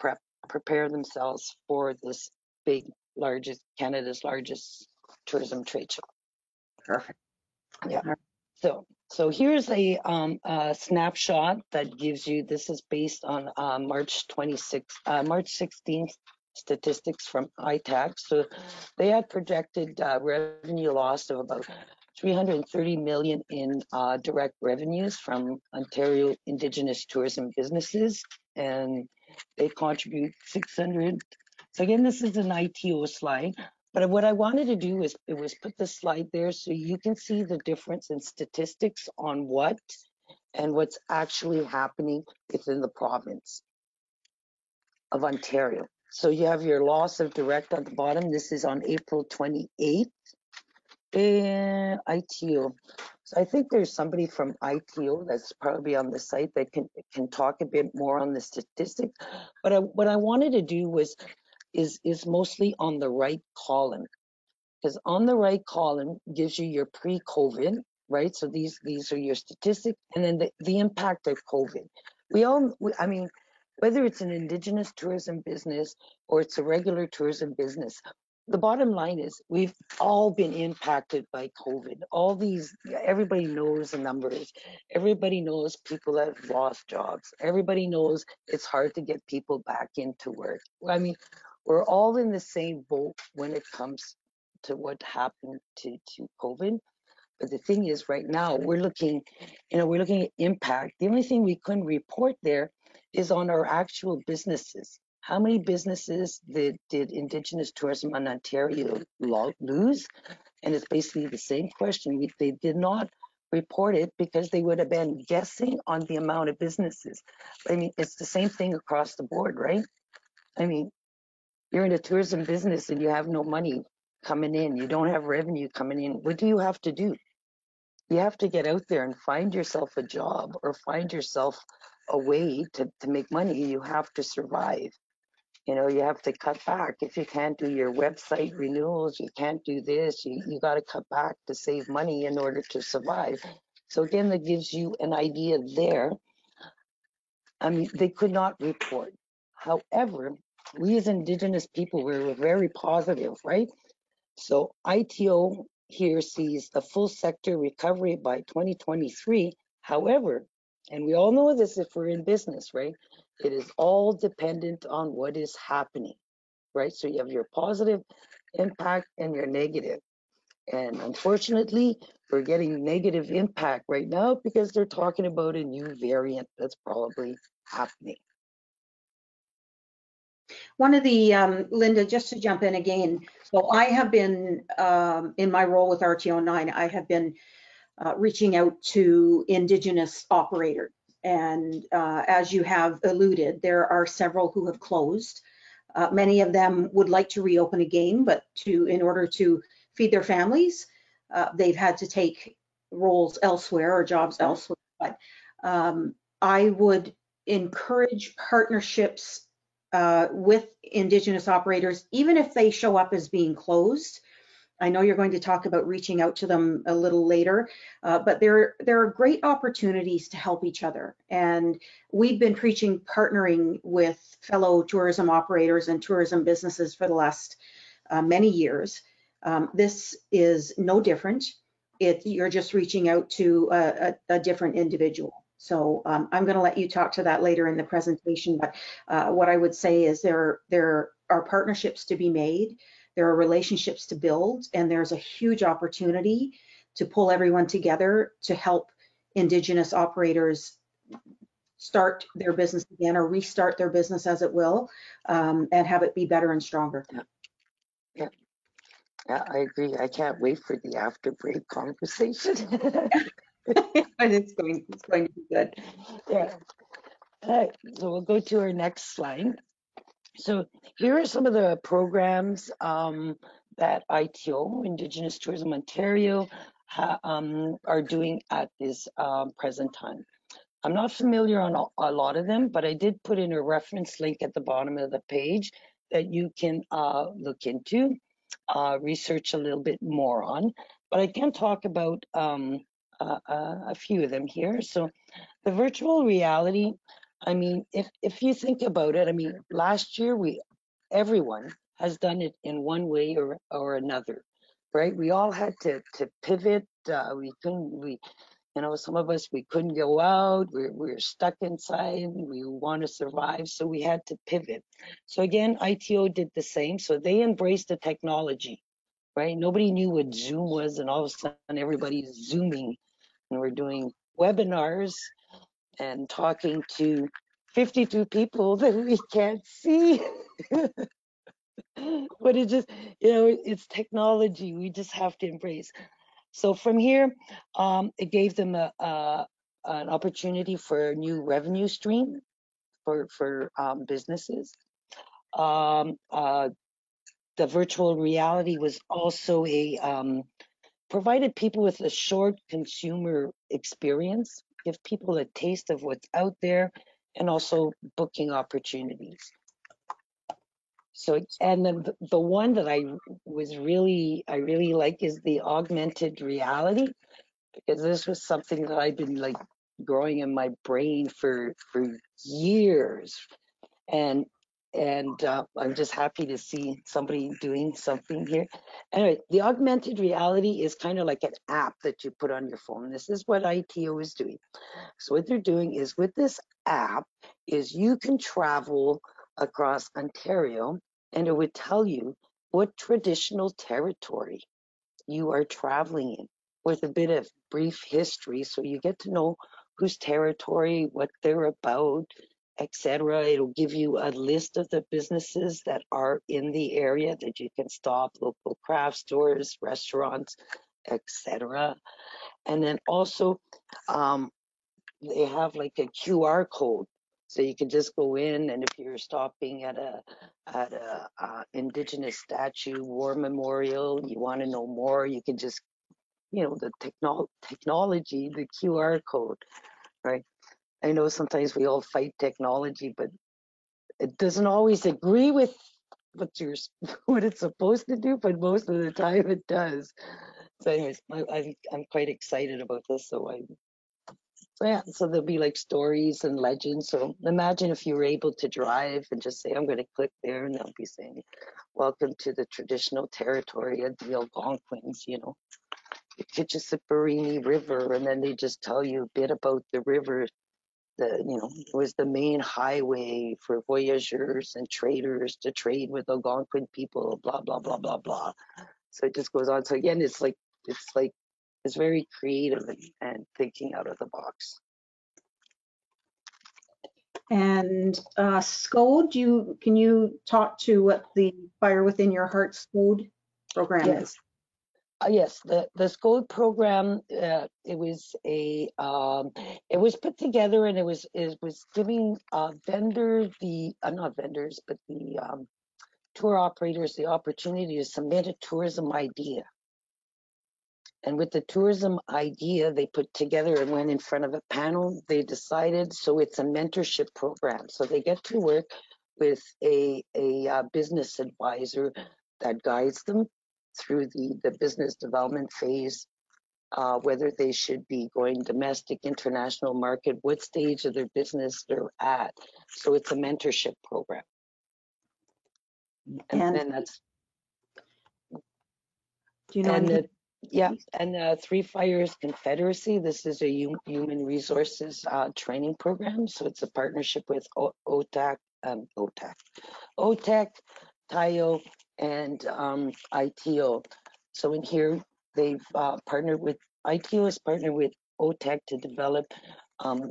prepare themselves for this Canada's largest tourism trade show. Perfect. Yeah. So here's a snapshot that gives you, this is based on March 16th statistics from ITAC. So they had projected revenue loss of about 330 million in direct revenues from Ontario Indigenous tourism businesses, and they contribute 600. So again, this is an ITO slide. But what I wanted to do was put the slide there so you can see the difference in statistics on what's actually happening within the province of Ontario. So you have your loss of direct at the bottom. This is on April 28th. And ITO. So I think there's somebody from ITO that's probably on the site that can talk a bit more on the statistics. But what I wanted to do is mostly on the right column. because on the right column gives you your pre-COVID, right? So these are your statistics, and then the impact of COVID. I mean, whether it's an Indigenous tourism business or it's a regular tourism business, the bottom line is we've all been impacted by COVID. Everybody knows the numbers. Everybody knows people have lost jobs. Everybody knows it's hard to get people back into work. I mean, we're all in the same boat when it comes to what happened to COVID. But the thing is, right now we're looking at impact. The only thing we couldn't report there is on our actual businesses. How many businesses did Indigenous tourism in Ontario lose? And it's basically the same question. They did not report it because they would have been guessing on the amount of businesses. I mean, it's the same thing across the board, right? I mean, you're in a tourism business and you have no money coming in. You don't have revenue coming in. What do you have to do? You have to get out there and find yourself a job or find yourself a way to make money. You have to survive. You know, you have to cut back. If you can't do your website renewals, you can't do this, you got to cut back to save money in order to survive. So again, that gives you an idea there. I mean, they could not report. However, we as Indigenous people, we're very positive, right? So ITO here sees a full sector recovery by 2023. However, and we all know this if we're in business, right? It is all dependent on what is happening, right? So you have your positive impact and your negative. And unfortunately, we're getting negative impact right now because they're talking about a new variant that's probably happening. One of the, Linda, just to jump in again, so I have been, in my role with RTO9, I have been reaching out to Indigenous operators. And as you have alluded, there are several who have closed. Many of them would like to reopen again, but in order to feed their families, they've had to take roles elsewhere or jobs elsewhere. But I would encourage partnerships with Indigenous operators, even if they show up as being closed. I know you're going to talk about reaching out to them a little later, but there are great opportunities to help each other. And we've been preaching partnering with fellow tourism operators and tourism businesses for the last many years. This is no different. You're just reaching out to a different individual. So I'm going to let you talk to that later in the presentation. But what I would say is there are partnerships to be made. There are relationships to build, and there's a huge opportunity to pull everyone together to help Indigenous operators start their business again or restart their business, as it will, and have it be better and stronger. Yeah, I agree. I can't wait for the after break conversation. And it's going to be good. Yeah. All right, so we'll go to our next slide. So here are some of the programs that ITO, Indigenous Tourism Ontario, are doing at this present time. I'm not familiar on a lot of them, but I did put in a reference link at the bottom of the page that you can look into, research a little bit more on. But I can talk about a few of them here. So the virtual reality, I mean, if you think about it, I mean, last year everyone has done it in one way or another, right? We all had to pivot. Some of us, we couldn't go out. We're stuck inside. We want to survive, so we had to pivot. So again, ITO did the same. So they embraced the technology, right? Nobody knew what Zoom was, and all of a sudden everybody's Zooming, and we're doing webinars and talking to 52 people that we can't see. But it just, it's technology. We just have to embrace. So from here, it gave them an opportunity for a new revenue stream for businesses. The virtual reality was also provided people with a short consumer experience, give people a taste of what's out there, and also booking opportunities. So, and then the one that I really like is the augmented reality, because this was something that I've been like growing in my brain for years, and I'm just happy to see somebody doing something here. Anyway, the augmented reality is kind of like an app that you put on your phone. This is what ITO is doing. So what they're doing is with this app is you can travel across Ontario, and it would tell you what traditional territory you are traveling in with a bit of brief history, so you get to know whose territory, what they're about, etc. It'll give you a list of the businesses that are in the area that you can stop, local craft stores, restaurants, etc. And then also they have like a QR code, so you can just go in, and if you're stopping at a Indigenous statue, war memorial, you want to know more, you can just, the technology, the QR code, right? I know sometimes we all fight technology, but it doesn't always agree with what it's supposed to do, but most of the time it does. So anyways, I'm quite excited about this. So yeah, so there'll be like stories and legends. So imagine if you were able to drive and just say, I'm going to click there, and they'll be saying, welcome to the traditional territory of the Algonquins, the Kitchissippi River, and then they just tell you a bit about the river. It was the main highway for voyageurs and traders to trade with Algonquin people, blah, blah, blah, blah, blah. So it just goes on. So again, it's very creative and thinking out of the box. And SCODE, can you talk to what the Fire Within Your Heart SCODE program is? Yes, the SCODE program, it was put together, and it was giving vendors, not vendors, but the tour operators the opportunity to submit a tourism idea. And with the tourism idea, they put together and went in front of a panel. They decided, so it's a mentorship program. So they get to work with a business advisor that guides them through the business development phase, whether they should be going domestic, international market, what stage of their business they're at. So it's a mentorship program. And that's. Do you know anything? And Three Fires Confederacy, this is a human resources training program. So it's a partnership with OTAC, TAIO, and ITO. So in here, they've partnered with, ITO has partnered with OTAC to develop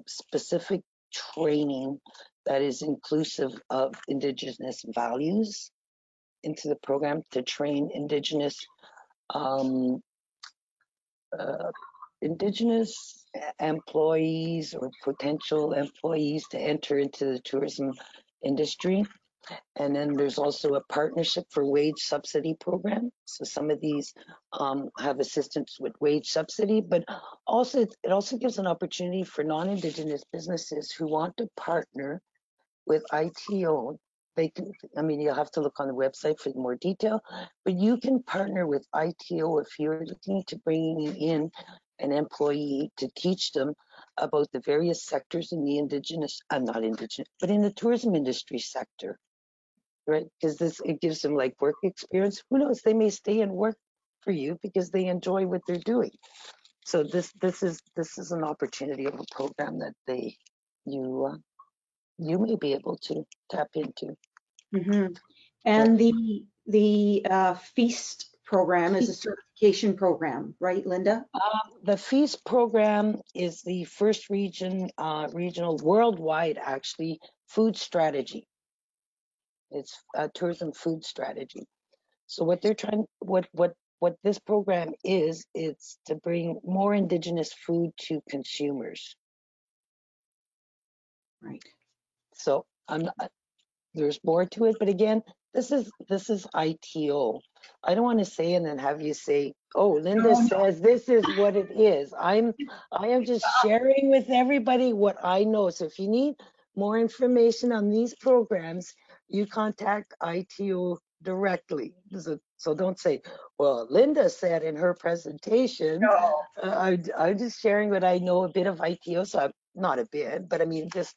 specific training that is inclusive of Indigenous values into the program to train Indigenous employees or potential employees to enter into the tourism industry. And then there's also a partnership for wage subsidy program. So some of these have assistance with wage subsidy, but also it also gives an opportunity for non-Indigenous businesses who want to partner with ITO. They can, you'll have to look on the website for more detail, but you can partner with ITO if you're looking to bringing in an employee to teach them about the various sectors in the not Indigenous, but in the tourism industry sector, right? Because it gives them like work experience. Who knows? They may stay and work for you because they enjoy what they're doing. So this is an opportunity of a program that you may be able to tap into. Mm-hmm. And the FEAST program is a certification program, right, Linda? The FEAST program is the first regional worldwide, actually, food strategy. It's a tourism food strategy. So what they're trying, what this program is, it's to bring more Indigenous food to consumers. Right. So there's more to it, but again, this is ITO. I don't want to say and then have you say, oh, Linda says this is what it is. I am just sharing with everybody what I know. So if you need more information on these programs, you contact ITO directly. So don't say, well, Linda said in her presentation. No. I'm just sharing what I know a bit of ITO, so I'm not a bit, but I mean, just,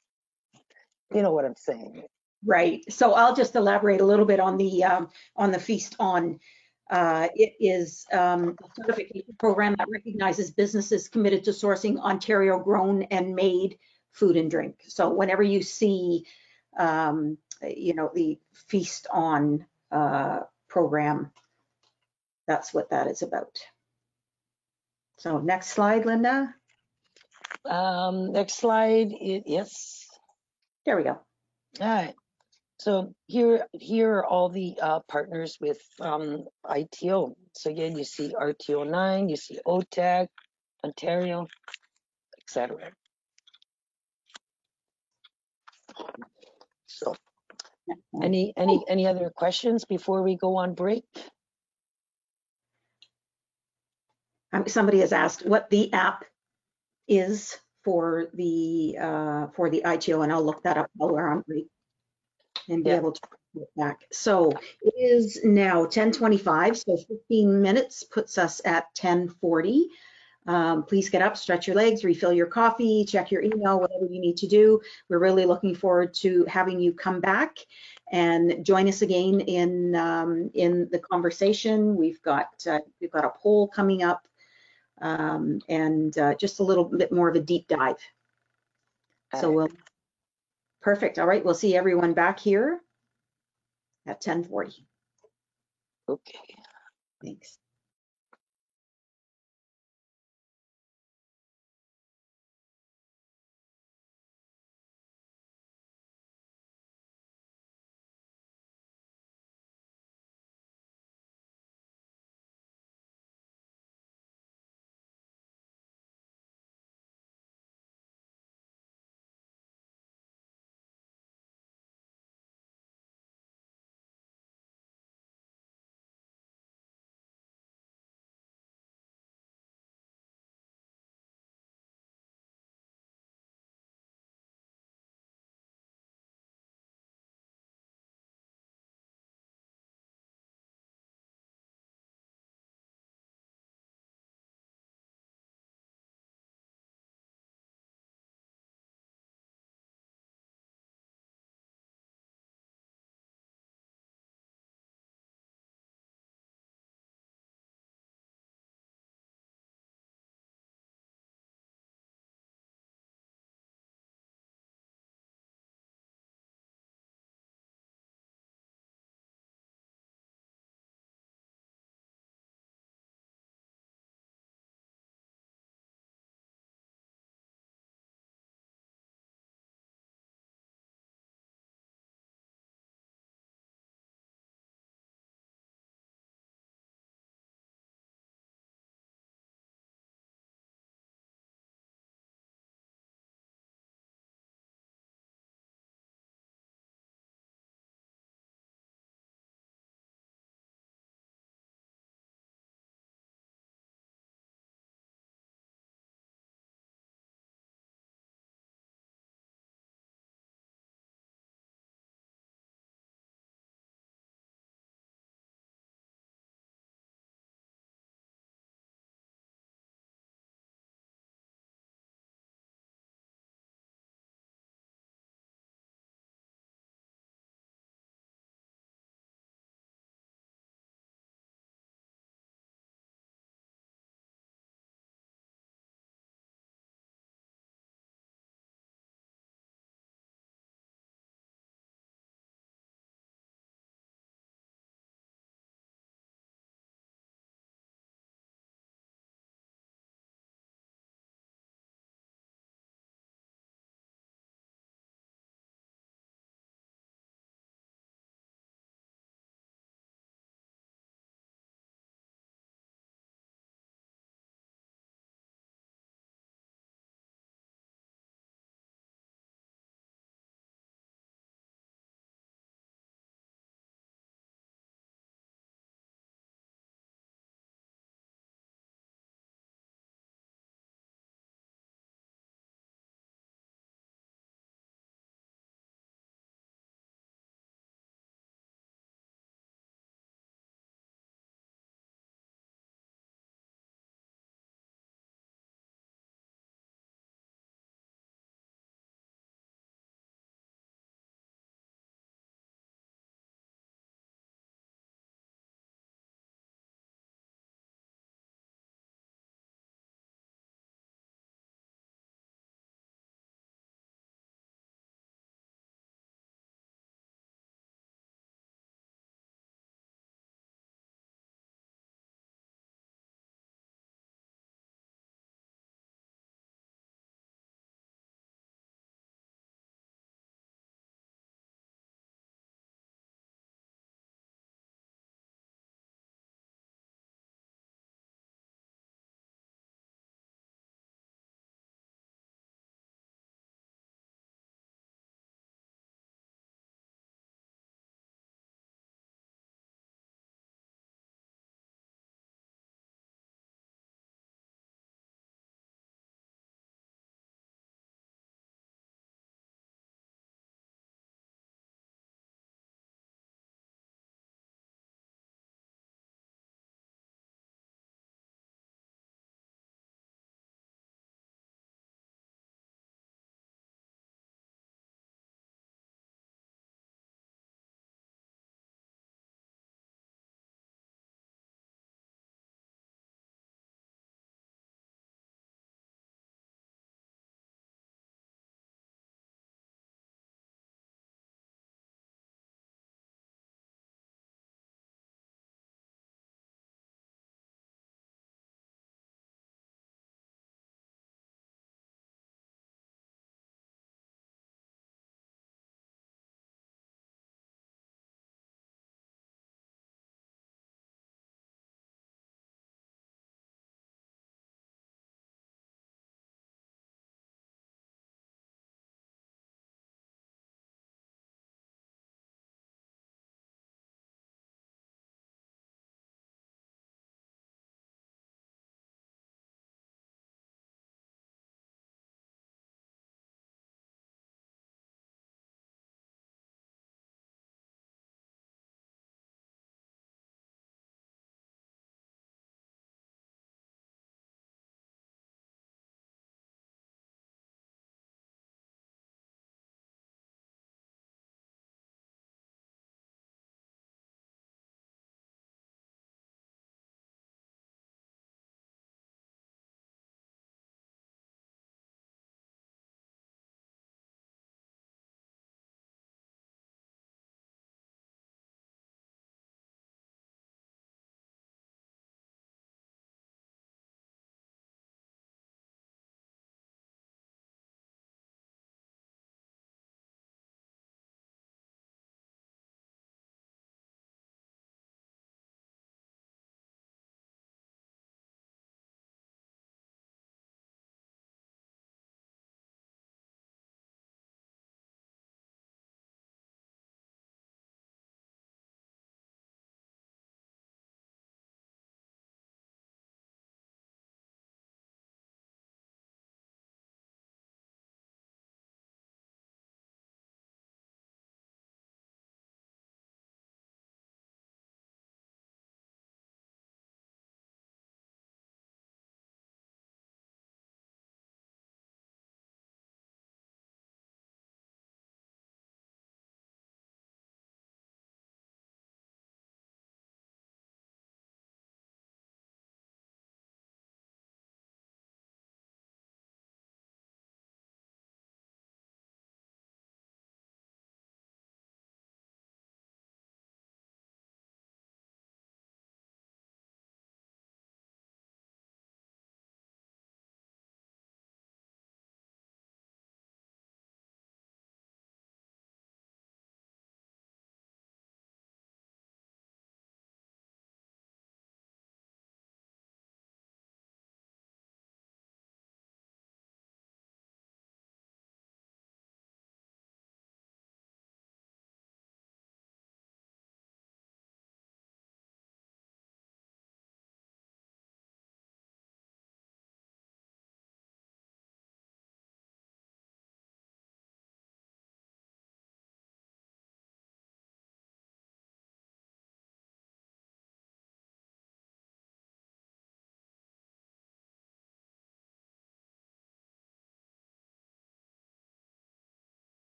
you know what I'm saying. Right. So I'll just elaborate a little bit on the Feast On. It is a certification program that recognizes businesses committed to sourcing Ontario grown and made food and drink. So whenever you see, the Feast On program, that's what that is about. So next slide, Linda. Next slide. Yes. There we go. All right. So here are all the partners with ITO. So again, you see RTO 9, you see OTAC, Ontario, etc. So any other questions before we go on break? Somebody has asked what the app is for the ITO, and I'll look that up while we're on break and be able to look back. So it is now 10:25, so 15 minutes puts us at 10:40. Please get up, stretch your legs, refill your coffee, check your email, whatever you need to do. We're really looking forward to having you come back and join us again in the conversation. We've got a poll coming up, and just a little bit more of a deep dive. So perfect. All right, we'll see everyone back here at 10:40. Okay. Thanks.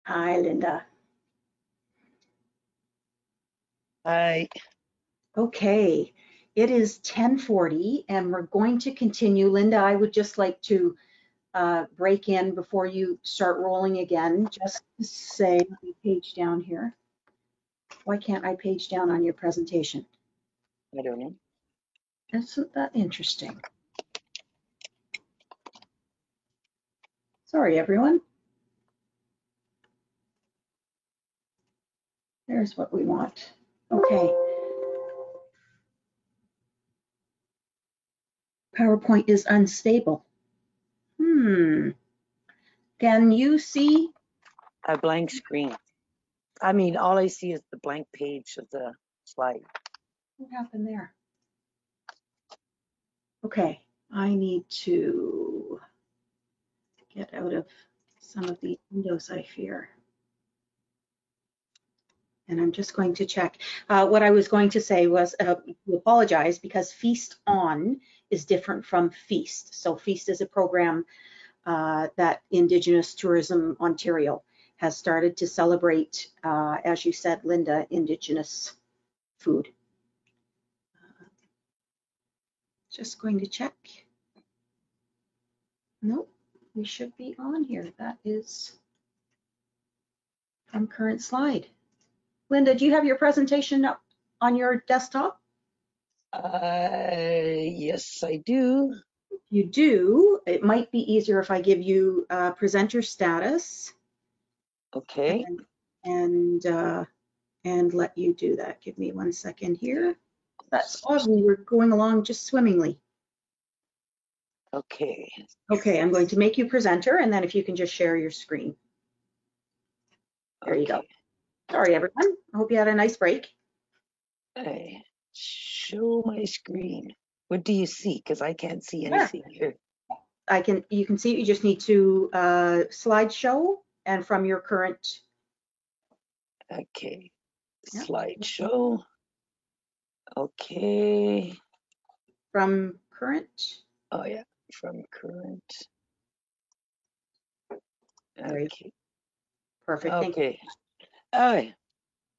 Hi, Linda. Hi. Okay, it is 10:40 and we're going to continue. Linda, I would just like to break in before you start rolling again, just to say, let me page down here. Why can't I page down on your presentation? I don't know. Isn't that interesting? Sorry, everyone. There's what we want. Okay. PowerPoint is unstable. Can you see? A blank screen. I mean, all I see is the blank page of the slide. What happened there? Okay, I need to get out of some of the windows, I fear. And I'm just going to check. What I was going to say was we apologize because Feast On is different from Feast. So Feast is a program that Indigenous Tourism Ontario has started to celebrate, as you said, Linda, Indigenous food. Just going to check. Nope, we should be on here. That is from current slide. Linda, do you have your presentation up on your desktop? Yes, I do. If you do, it might be easier if I give you presenter status. Okay. And let you do that. Give me 1 second here. That's odd. We were going along just swimmingly. Okay. Okay, I'm going to make you presenter, and then if you can just share your screen. There you go. Sorry, everyone. I hope you had a nice break. I show my screen. What do you see? Because I can't see anything here. You can see it. You just need to slideshow and from your current. Okay. Yeah. Slideshow. Okay. From current. Oh yeah, from current. Right. Okay. Perfect. Thank you. Okay. All right.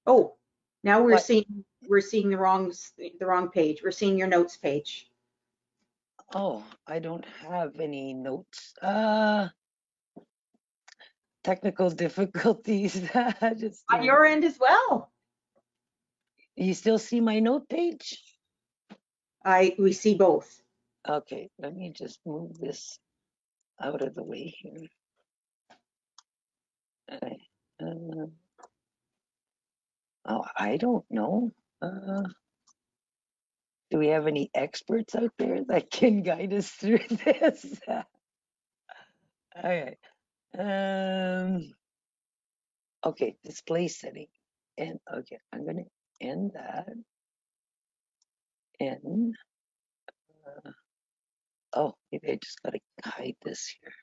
Oh, now we're What? seeing the wrong page. We're seeing your notes page. Oh, I don't have any notes. Technical difficulties. Just On your end as well. you still see my note page? We see both. Okay, let me just move this out of the way here. Oh, I don't know. Do we have any experts out there that can guide us through this? All right. Okay, display setting. And okay, I'm gonna end that. And oh, maybe I just gotta hide this here.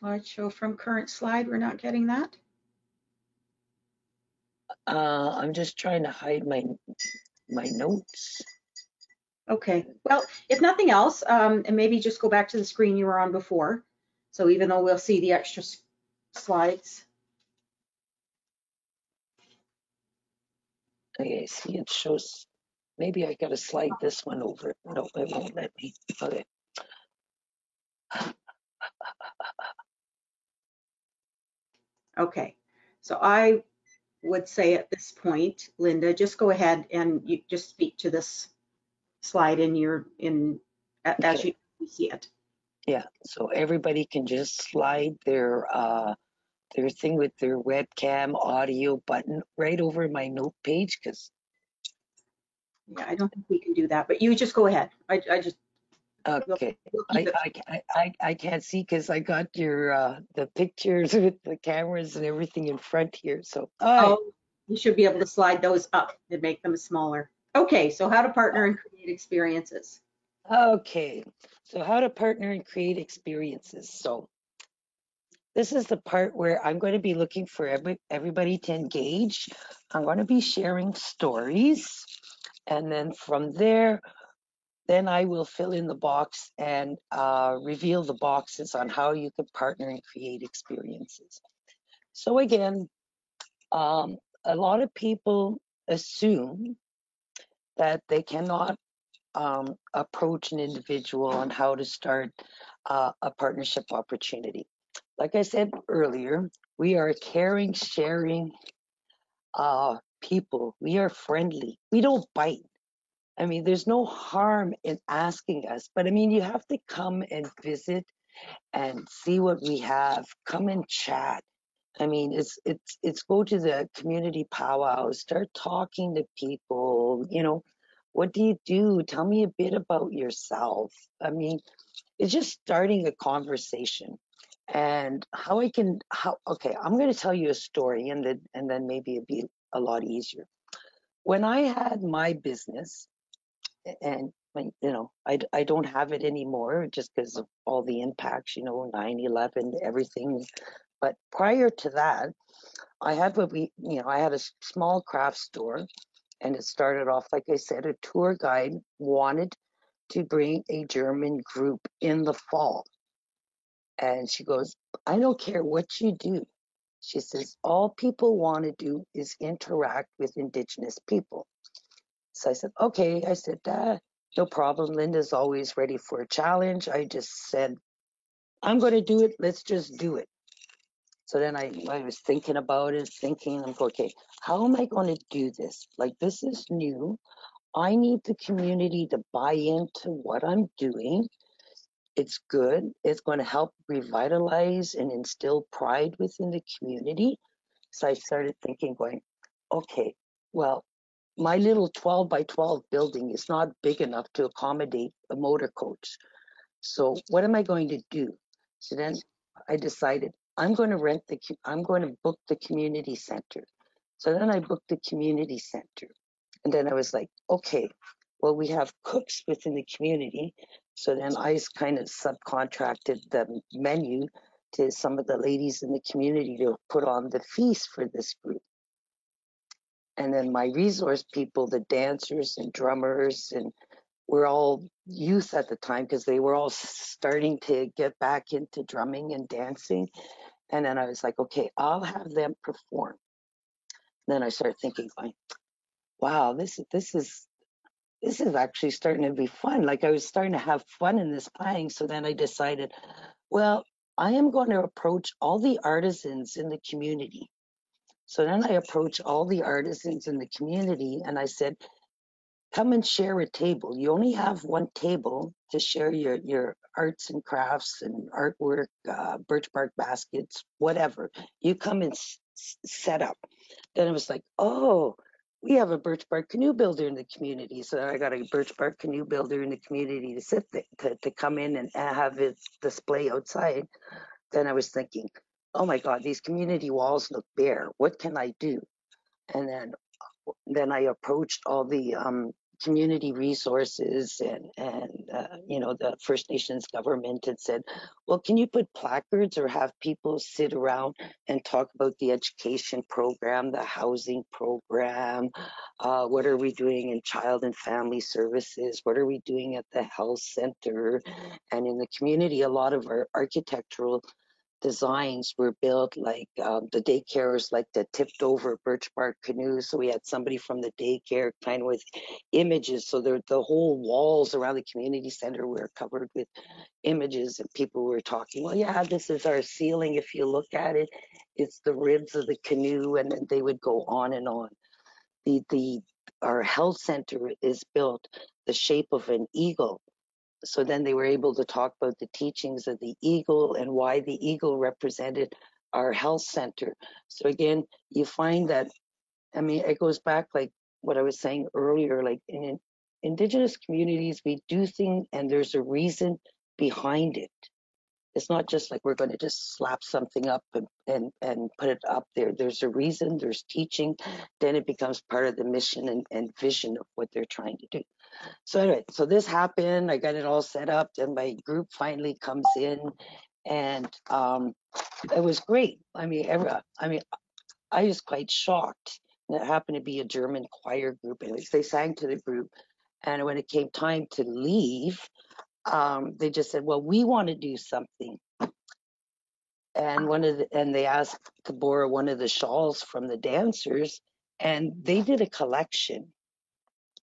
Slideshow from current slide. We're not getting that. I'm just trying to hide my notes. Okay. Well, if nothing else, and maybe just go back to the screen you were on before. So even though we'll see the extra slides. Okay, see, it shows. Maybe I gotta slide this one over. No, it won't let me. Okay. Okay. So I would say at this point, Linda, just go ahead and you just speak to this slide as you see it. Yeah, so everybody can just slide their thing with their webcam audio button right over my note page because Yeah, I don't think we can do that, but you just go ahead. I just okay. we'll keep it. I can't see because I got your the pictures with the cameras and everything in front here. So You should be able to slide those up and make them smaller. Okay, so how to partner and create experiences. Okay, so how to partner and create experiences. So this is the part where I'm going to be looking for everybody to engage. I'm going to be sharing stories. And then from there, then I will fill in the box and reveal the boxes on how you can partner and create experiences. So again, a lot of people assume that they cannot approach an individual on how to start a partnership opportunity. Like I said earlier, we are caring, sharing people. We are friendly. We don't bite. I mean, there's no harm in asking us, but I mean, you have to come and visit and see what we have. Come and chat. I mean, it's go to the community powwow, start talking to people. You know, what do you do? Tell me a bit about yourself. I mean, it's just starting a conversation. And okay, I'm going to tell you a story, and then maybe it'd be a lot easier. When I had my business, and you know, I don't have it anymore just because of all the impacts, you know, 9/11, everything. But prior to that, I had I had a small craft store, and it started off, like I said, a tour guide wanted to bring a German group in the fall. And she goes, I don't care what you do. She says, all people want to do is interact with Indigenous people. So I said, okay. I said, no problem. Linda's always ready for a challenge. I just said, I'm going to do it. Let's just do it. So then I was thinking about it, I'm going, okay, how am I going to do this? Like, this is new. I need the community to buy into what I'm doing. It's good. It's going to help revitalize and instill pride within the community. So I started thinking, going, okay, well, my little 12 by 12 building is not big enough to accommodate a motor coach. So what am I going to do? So then I decided I'm going to book the community center. So then I booked the community center. And then I was like, okay, well, we have cooks within the community. So then I kind of subcontracted the menu to some of the ladies in the community to put on the feast for this group. And then my resource people, the dancers and drummers, and we're all youth at the time because they were all starting to get back into drumming and dancing. And then I was like, okay, I'll have them perform. Then I started thinking, wow, this is actually starting to be fun. Like, I was starting to have fun in this playing. So then I decided, well, I am going to approach all the artisans in the community. So then I approached all the artisans in the community and I said, come and share a table. You only have one table to share your arts and crafts and artwork, birch bark baskets, whatever. You come and set up. Then it was like, oh, we have a birch bark canoe builder in the community. So I got a birch bark canoe builder in the community to sit there, to come in and have it display outside. Then I was thinking, oh my God, these community walls look bare. What can I do? And then I approached all the community resources and you know, the First Nations government, and said, well, can you put placards or have people sit around and talk about the education program, the housing program, what are we doing in child and family services, what are we doing at the health center? And in the community, a lot of our architectural designs were built, like the daycares, like the tipped over birch bark canoes. So we had somebody from the daycare kind of with images. So the whole walls around the community center were covered with images, and people were talking, well, yeah, this is our ceiling. If you look at it, it's the ribs of the canoe, and then they would go on and on. Our health center is built the shape of an eagle. So then they were able to talk about the teachings of the eagle and why the eagle represented our health center. So again, you find that, I mean, it goes back like what I was saying earlier, like in Indigenous communities, we do things and there's a reason behind it. It's not just like we're going to just slap something up and put it up there. There's a reason, there's teaching, then it becomes part of the mission and vision of what they're trying to do. So anyway, so this happened. I got it all set up. Then my group finally comes in, and it was great. I mean, I was quite shocked. And it happened to be a German choir group, and they sang to the group. And when it came time to leave, they just said, well, we want to do something. And they asked to borrow one of the shawls from the dancers, and they did a collection,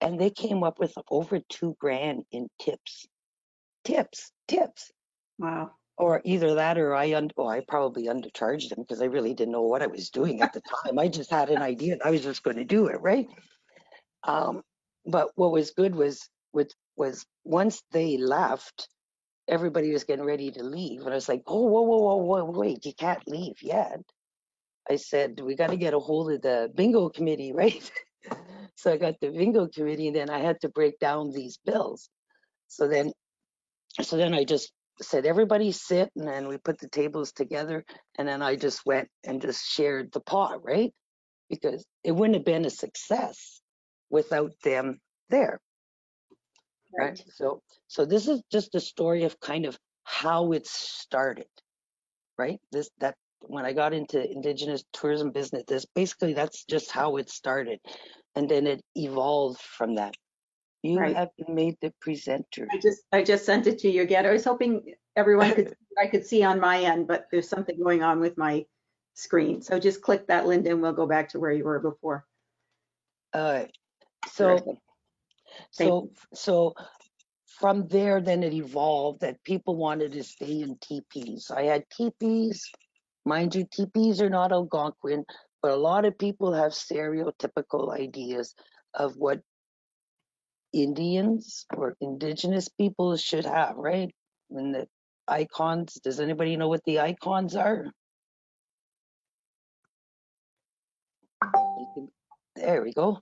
and they came up with over $2,000 in tips. Wow. Or either that, or I probably undercharged them because I really didn't know what I was doing at the time. I just had an idea. I was just going to do it, right? But what was good was once they left, everybody was getting ready to leave, and I was like, oh, whoa, wait, you can't leave yet. I said, we got to get a hold of the bingo committee, right? So I got the bingo committee, and then I had to break down these bills. So then I just said, everybody sit, and then we put the tables together, and then I just went and just shared the pot, right? Because it wouldn't have been a success without them there, right? So this is just a story of kind of how it started, right? That when I got into Indigenous tourism business, that's just how it started, and then it evolved from that. You have been made the presenter. I just sent it to you again. I was hoping everyone I could see on my end, but there's something going on with my screen. So just click that, Linda, and we'll go back to where you were before. So from there, then it evolved that people wanted to stay in teepees. I had teepees. Mind you, teepees are not Algonquin, but a lot of people have stereotypical ideas of what Indians or Indigenous people should have, right? And the icons, does anybody know what the icons are? There we go.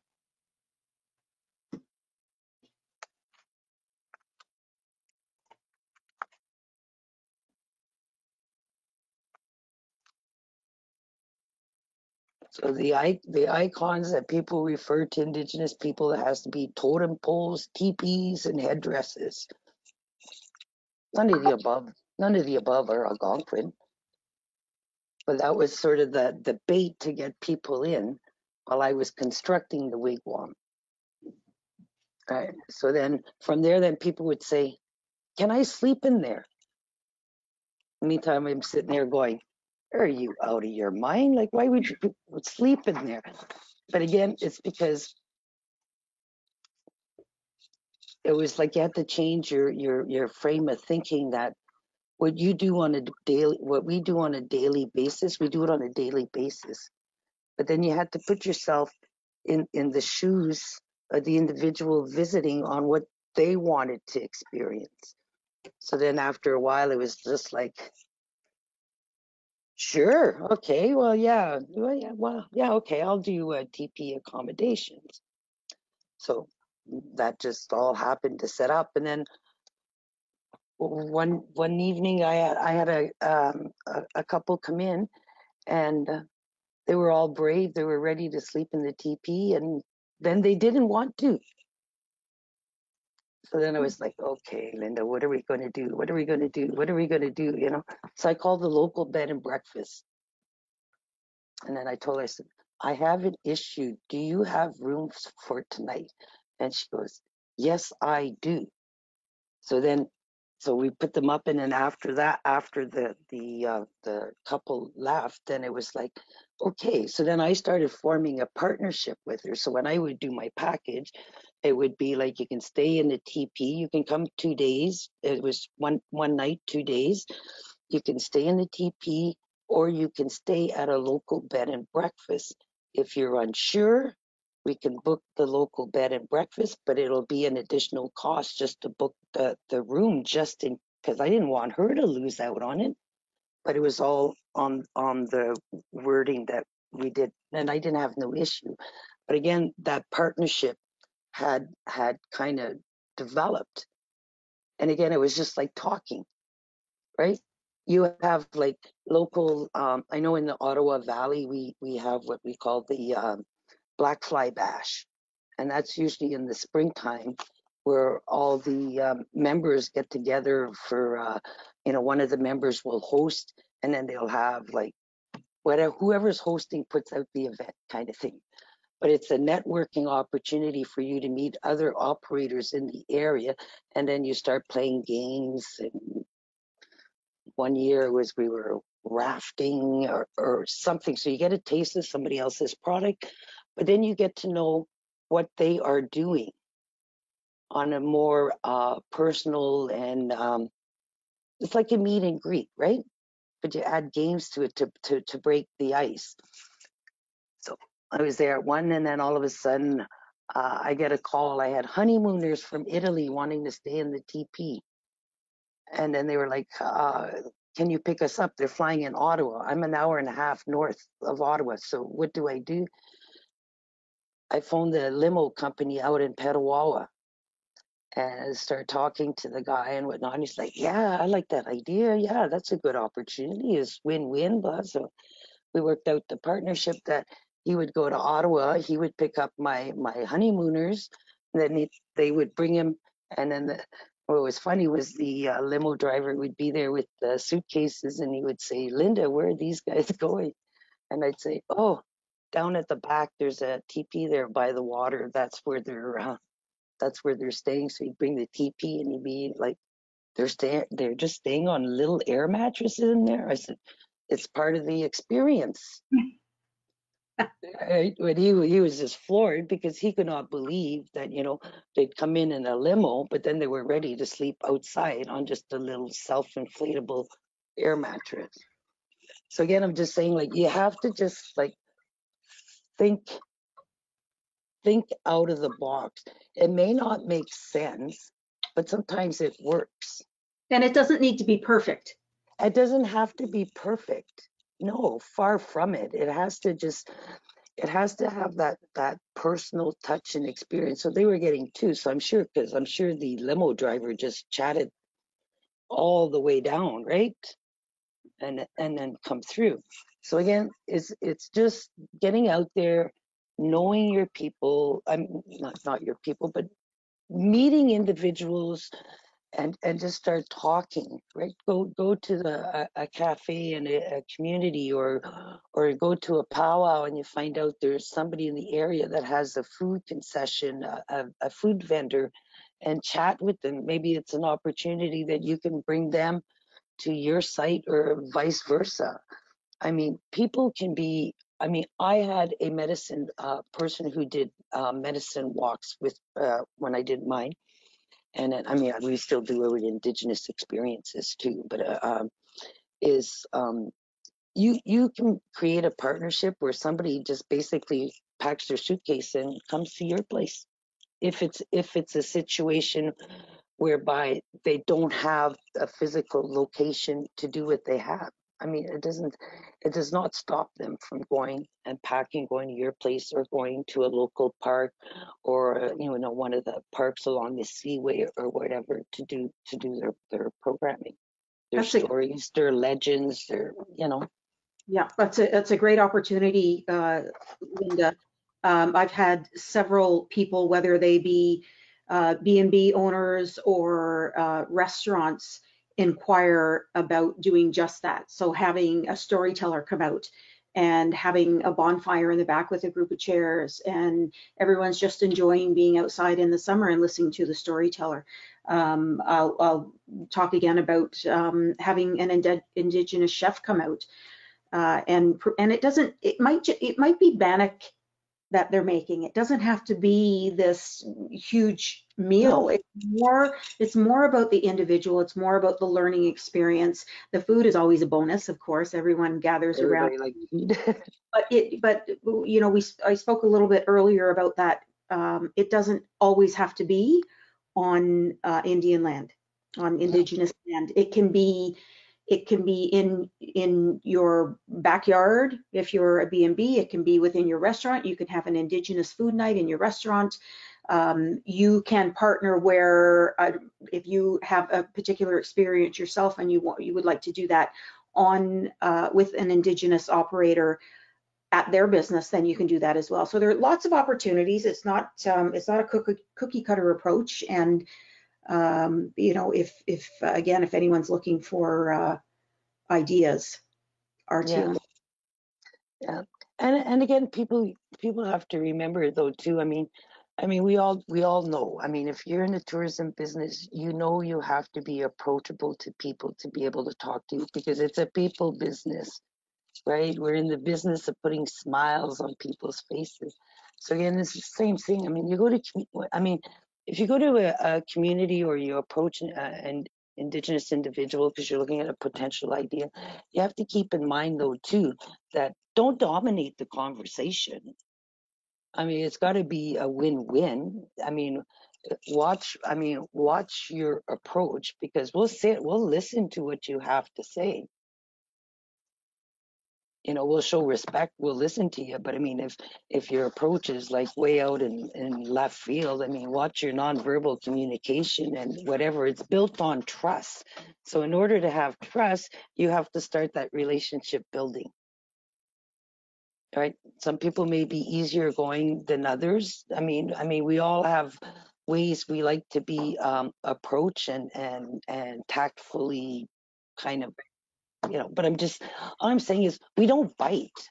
So the icons that people refer to Indigenous people, it has to be totem poles, teepees, and headdresses. None of the above are Algonquin. But that was sort of the bait to get people in while I was constructing the wigwam. Right. So then from there, then people would say, can I sleep in there? Meantime, I'm sitting there going, are you out of your mind? Like, why would you sleep in there? But again, it's because it was like you had to change your frame of thinking that what we do on a daily basis, we do it on a daily basis. But then you had to put yourself in the shoes of the individual visiting on what they wanted to experience. So then after a while, it was just like, sure, okay, okay, I'll do TP accommodations. So that just all happened to set up, and then one evening I had a couple come in, and they were all brave. They were ready to sleep in the TP, and then they didn't want to. So then I was like, okay, Linda, what are we going to do? What are we going to do? What are we going to do? You know. So I called the local bed and breakfast, and then I told her, I said, I have an issue. Do you have rooms for tonight? And she goes, yes, I do. So we put them up, and then after that, after the couple left, then it was like, okay. So then I started forming a partnership with her. So when I would do my package, it would be like, you can stay in the TP, you can come 2 days. It was one night, 2 days. You can stay in the TP, or you can stay at a local bed and breakfast. If you're unsure, we can book the local bed and breakfast, but it'll be an additional cost just to book the room, just in because I didn't want her to lose out on it. But it was all on the wording that we did, and I didn't have no issue. But again, that partnership had kind of developed, and again, it was just like talking, right? You have like local. I know in the Ottawa Valley, we have what we call the Black Fly Bash. And that's usually in the springtime, where all the members get together for, one of the members will host, and then they'll have like whoever's hosting puts out the event kind of thing. but it's a networking opportunity for you to meet other operators in the area, and then you start playing games. And one year we were rafting or something, so you get a taste of somebody else's product, but then you get to know what they are doing on a more personal, and it's like a meet and greet, right? But you add games to it to break the ice. So I was there at one, and then all of a sudden I get a call. I had honeymooners from Italy wanting to stay in the TP. And then they were like, can you pick us up? They're flying in Ottawa. I'm an hour and a half north of Ottawa. So what do? I phoned the limo company out in Petawawa and started talking to the guy and whatnot. And he's like, yeah, I like that idea. Yeah, that's a good opportunity. It's win-win. Blah. So we worked out the partnership that he would go to Ottawa. He would pick up my honeymooners, and then they would bring him. And then what was funny was the limo driver would be there with the suitcases, and he would say, Linda, where are these guys going? And I'd say, oh, down at the back, there's a teepee there by the water. That's where they're staying. So he'd bring the teepee, and he'd be like, they're just staying on little air mattresses in there. I said, it's part of the experience. But he was just floored because he could not believe that, they'd come in a limo, but then they were ready to sleep outside on just a little self-inflatable air mattress. So again, I'm just saying, like, you have to just like think out of the box. It may not make sense, but sometimes it works. And it doesn't need to be perfect. It doesn't have to be perfect. No, far from it. It has to have that personal touch and experience. So they were getting two. So I'm sure the limo driver just chatted all the way down, right? And then come through. So again, it's just getting out there, knowing your people. I'm not your people, but meeting individuals and just start talking, right? Go to a cafe in a community, or go to a powwow, and you find out there's somebody in the area that has a food concession, a food vendor, and chat with them. Maybe it's an opportunity that you can bring them to your site, or vice versa. I mean, people can be. I mean, I had a medicine person who did medicine walks with when I did mine. And I mean, we still do it with Indigenous experiences too, but you can create a partnership where somebody just basically packs their suitcase and comes to your place. If it's a situation whereby they don't have a physical location to do what they have. I mean, it does not stop them from going and packing, going to your place, or going to a local park, or one of the parks along the Seaway or whatever, to do their programming, their stories, their legends, Yeah, that's a great opportunity, Linda. I've had several people, whether they be B&B owners or restaurants, inquire about doing just that. So having a storyteller come out and having a bonfire in the back with a group of chairs, and everyone's just enjoying being outside in the summer and listening to the storyteller. I'll talk again about having an Indigenous chef come out, and it might be bannock that they're making. It doesn't have to be this huge meal. It's more about the individual. It's more about the learning experience. The food is always a bonus, of course. Everyone gathers around. Like I spoke a little bit earlier about that. It doesn't always have to be on Indian land, on Indigenous land. It can be in your backyard. If you're a B&B, it can be within your restaurant. You can have an Indigenous food night in your restaurant. You can partner where if you have a particular experience yourself and you would like to do that with an Indigenous operator at their business, then you can do that as well. So there are lots of opportunities. It's not a cookie cutter approach. And if anyone's looking for ideas, RTM. Yeah. And again, people have to remember though too. I mean, we all know. I mean, if you're in the tourism business, you know you have to be approachable to people to be able to talk to you because it's a people business, right? We're in the business of putting smiles on people's faces. So again, it's the same thing. I mean, if you go to a community or you approach an Indigenous individual because you're looking at a potential idea, you have to keep in mind though too that don't dominate the conversation. I mean, it's got to be a win-win. Watch your approach because we'll listen to what you have to say. You know, we'll show respect, we'll listen to you. But I mean, if your approach is like way out in left field, I mean, watch your nonverbal communication and whatever. It's built on trust. So in order to have trust, you have to start that relationship building. Right? Some people may be easier going than others. I mean, we all have ways we like to be approach and tactfully kind of, you know. But all I'm saying is we don't bite.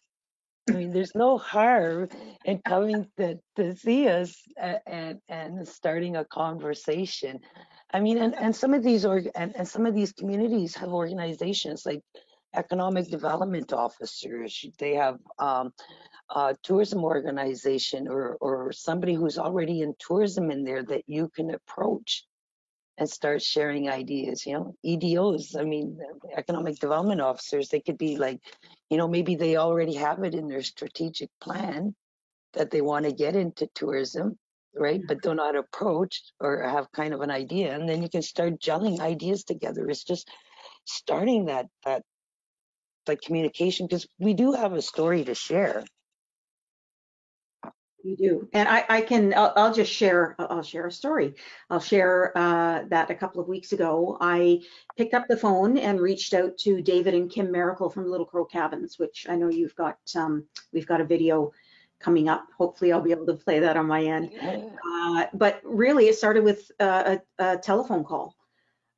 I mean, there's no harm in coming to see us and starting a conversation. I mean, and some of these and some of these communities have organizations like economic development officers. They have tourism organization or somebody who's already in tourism in there that you can approach and start sharing ideas. You know, EDOs, I mean, economic development officers, they could be like, you know, maybe they already have it in their strategic plan that they want to get into tourism, right? But don't know how to approach or have kind of an idea. And then you can start gelling ideas together. It's just starting that communication because we do have a story to share. You do. And I'll just share, I'll share a story. I'll share that a couple of weeks ago, I picked up the phone and reached out to David and Kim Miracle from Little Crow Cabins, which I know you've got, we've got a video coming up. Hopefully I'll be able to play that on my end. But really it started with a telephone call,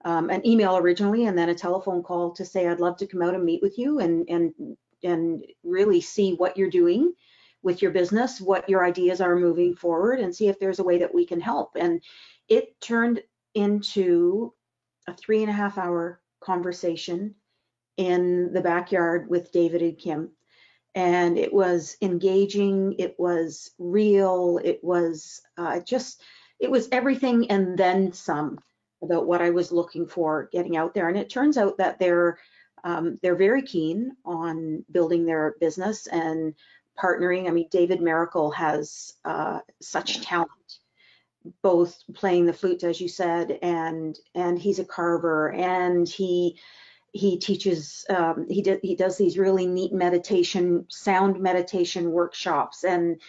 an email originally, and then a telephone call to say, I'd love to come out and meet with you and really see what you're doing with your business, what your ideas are moving forward, and see if there's a way that we can help. And it turned into a 3.5 hour conversation in the backyard with David and Kim. And it was engaging, it was real, it was it was everything and then some about what I was looking for getting out there. And it turns out that they're very keen on building their business and partnering. I mean, David Miracle has such talent, both playing the flute, as you said, and he's a carver, and he teaches, he does these really neat sound meditation workshops, and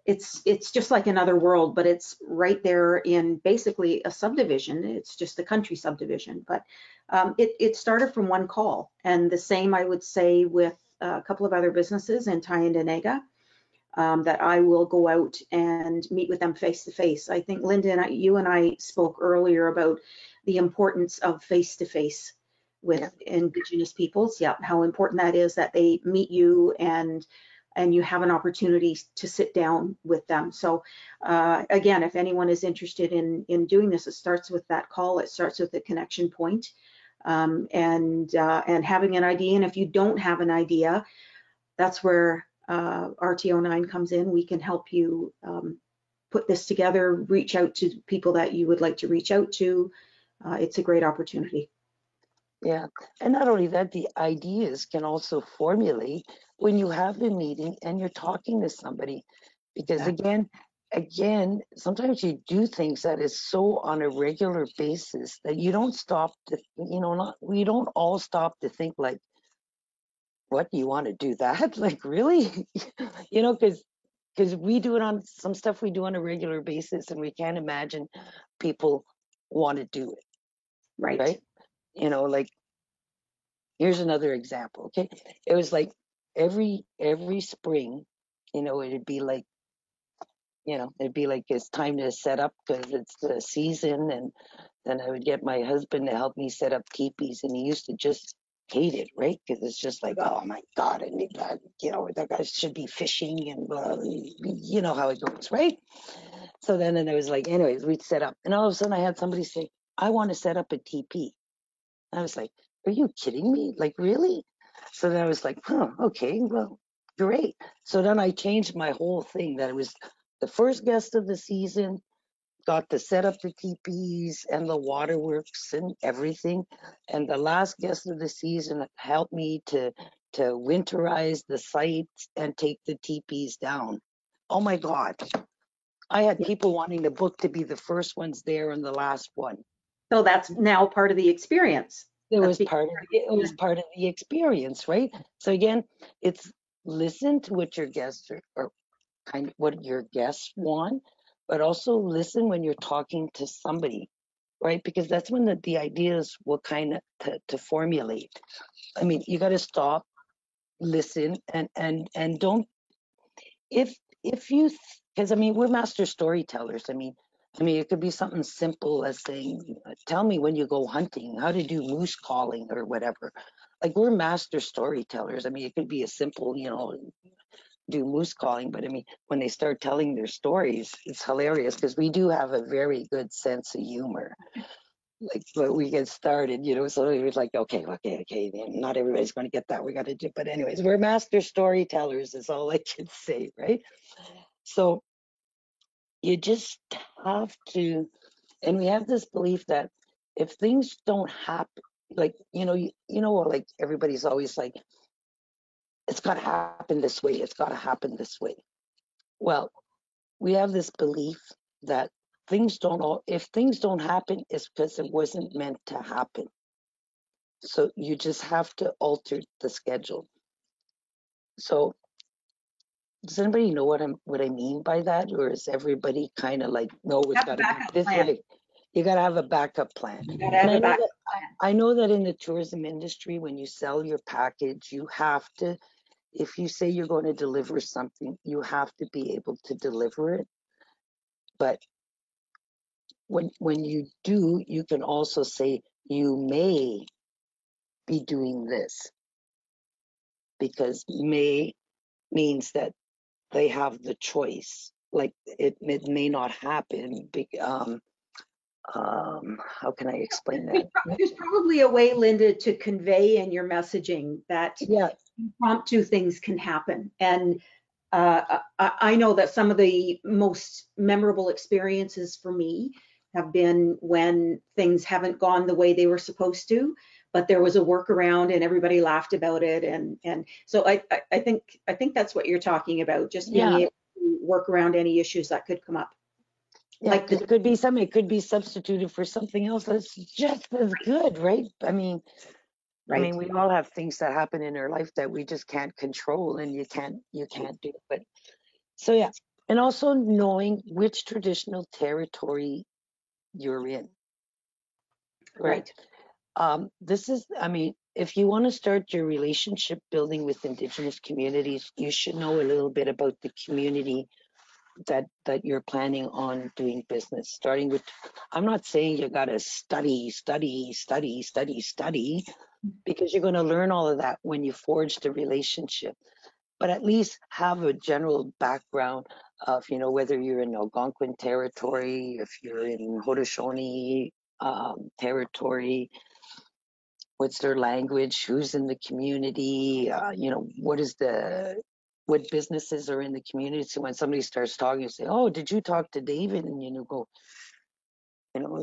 it's just like another world, but it's right there in basically a subdivision. It's just a country subdivision, but it started from one call. And the same I would say with a couple of other businesses in Tyendinaga, that I will go out and meet with them face to face. I think Linda, you and I spoke earlier about the importance of face to face with Indigenous peoples. Yeah, how important that is, that they meet you and you have an opportunity to sit down with them. So again, if anyone is interested in doing this, it starts with that call. It starts with the connection point, and having an idea. And if you don't have an idea, that's where RTO9 comes in. We can help you put this together, reach out to people that you would like to reach out to. It's a great opportunity. Yeah, and not only that, the ideas can also formulate when you have a meeting and you're talking to somebody, because again, sometimes you do things that is so on a regular basis that you don't stop to, we don't all stop to think like, what, do you want to do that? Like, really? Because we do it on some stuff we do on a regular basis, and we can't imagine people want to do it. Right? Like, here's another example, okay? It was like every spring, it'd be like, it's time to set up because it's the season, and then I would get my husband to help me set up teepees, and he used to just hate it, right? Because it's just like, oh my God, I need that, that guy should be fishing and you know how it goes, right? So then and I was like, anyways, we'd set up. And all of a sudden I had somebody say, I want to set up a TP. I was like, are you kidding me? Like, really? So then I was like, okay, well, great. So then I changed my whole thing that it was the first guest of the season, got to set up the teepees and the waterworks and everything. And the last guest of the season helped me to winterize the sites and take the teepees down. Oh my God. I had people wanting to book to be the first ones there and the last one. So that's now part of the experience. It was part of the experience, right? So again, it's listen to what your guests or kind of what your guests want, but also listen when you're talking to somebody, right? Because that's when the ideas will kind of to formulate. I mean, you got to stop, listen, and don't if you, because I mean we're master storytellers. I mean it could be something simple as saying, tell me when you go hunting, how to do moose calling or whatever. Like, we're master storytellers. I mean, it could be a simple, do moose calling, but I mean, when they start telling their stories, it's hilarious because we do have a very good sense of humor. Like, when we get started, so it was like, okay, not everybody's going to get that. We got to do, but anyways, we're master storytellers is all I can say, right? So you just have to, and we have this belief that if things don't happen, like, like everybody's always like, it's got to happen this way. It's got to happen this way. Well, we have this belief that if things don't happen, it's because it wasn't meant to happen. So you just have to alter the schedule. So does anybody know what I mean by that, or is everybody kind of like, no, it's got to be this way? You got to have a backup plan. I know that in the tourism industry, when you sell your package, you have to, if you say you're going to deliver something, you have to be able to deliver it. But when you do, you can also say you may be doing this, because may means that they have the choice. Like, it may not happen. How can I explain that? There's probably a way, Linda, to convey in your messaging that impromptu things can happen. And I know that some of the most memorable experiences for me have been when things haven't gone the way they were supposed to, but there was a workaround and everybody laughed about it. And so I think that's what you're talking about, just being able to work around any issues that could come up. Yeah, like, it could be something, it could be substituted for something else that's just as good, right? I mean, we all have things that happen in our life that we just can't control, and you can't do. But so yeah, and also knowing which traditional territory you're in, right? This is, if you want to start your relationship building with Indigenous communities, you should know a little bit about the community that you're planning on doing business. Starting with, I'm not saying you got to study, because you're going to learn all of that when you forge the relationship. But at least have a general background of, whether you're in Algonquin territory, if you're in Haudenosaunee territory, what's their language, who's in the community, what businesses are in the community. So when somebody starts talking, you say, oh, did you talk to David? And go,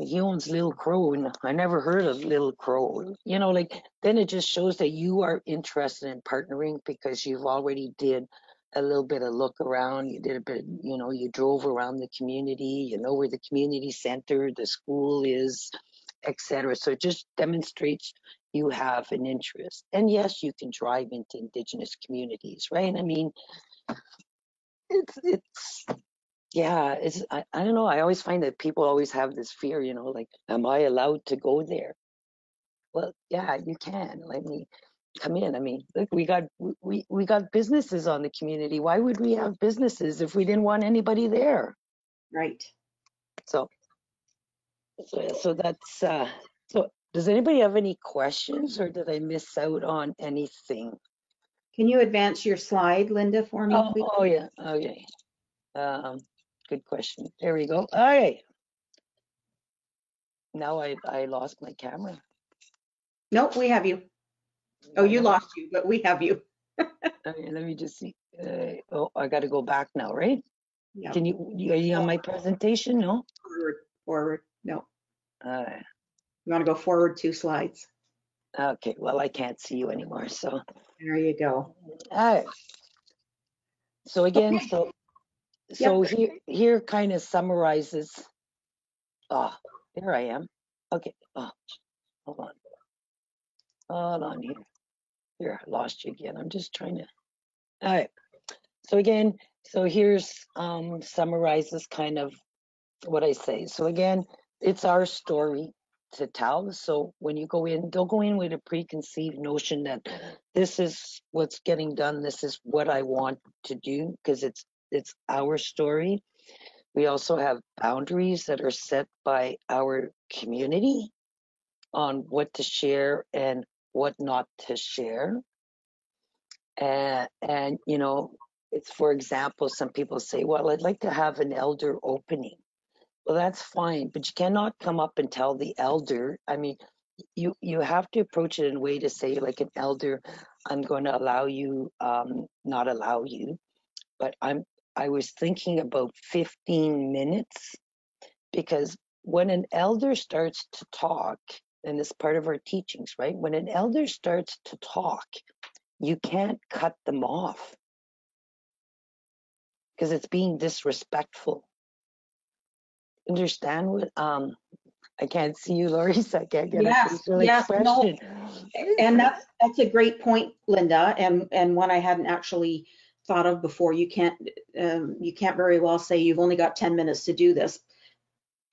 he owns Little Crow, and I never heard of Little Crow. Then it just shows that you are interested in partnering, because you've already did a little bit of look around. You did a bit, you drove around the community, where the community center, the school is, etc. So it just demonstrates you have an interest. And yes, you can drive into Indigenous communities, right? I mean, I don't know. I always find that people always have this fear, like, am I allowed to go there? Well, yeah, you can. Let me come in. I mean, look, we got businesses on the community. Why would we have businesses if we didn't want anybody there? Right. So that's so Does anybody have any questions, or did I miss out on anything? Can you advance your slide, Linda, for me, please? Oh yeah, okay. Good question. There we go. All right. Now I lost my camera. Nope, we have you. Oh, you lost you, but we have you. Okay, let me just see. Oh, I got to go back now, right? Yeah. Can are you on my presentation? No? Forward. No. Uh, You want to go forward 2 slides? okay, well, I can't see you anymore, so. There you go. All right. So again, Okay. so Yep. here kind of summarizes. Oh, there I am. Okay. Oh, hold on. Hold on here. Here, I lost you again. I'm just trying to. All right. So again, so here's summarizes kind of what I say. So again, it's our story to tell. So when you go in, don't go in with a preconceived notion that this is what's getting done, this is what I want to do, because it's our story. We also have boundaries that are set by our community on what to share and what not to share. And you know, it's, for example, some people say, well, I'd like to have an elder opening. Well, that's fine, but you cannot come up and tell the elder. I mean, you have to approach it in a way to say, like, an elder, I'm going to allow you, not allow you, but I was thinking about 15 minutes, because when an elder starts to talk, and it's part of our teachings, right? When an elder starts to talk, you can't cut them off, because it's being disrespectful. Understand what I can't see you, Lori, so I can't get a facial expression. No. And that's a great point, Linda, and one I hadn't actually thought of before. You can't very well say you've only got 10 minutes to do this.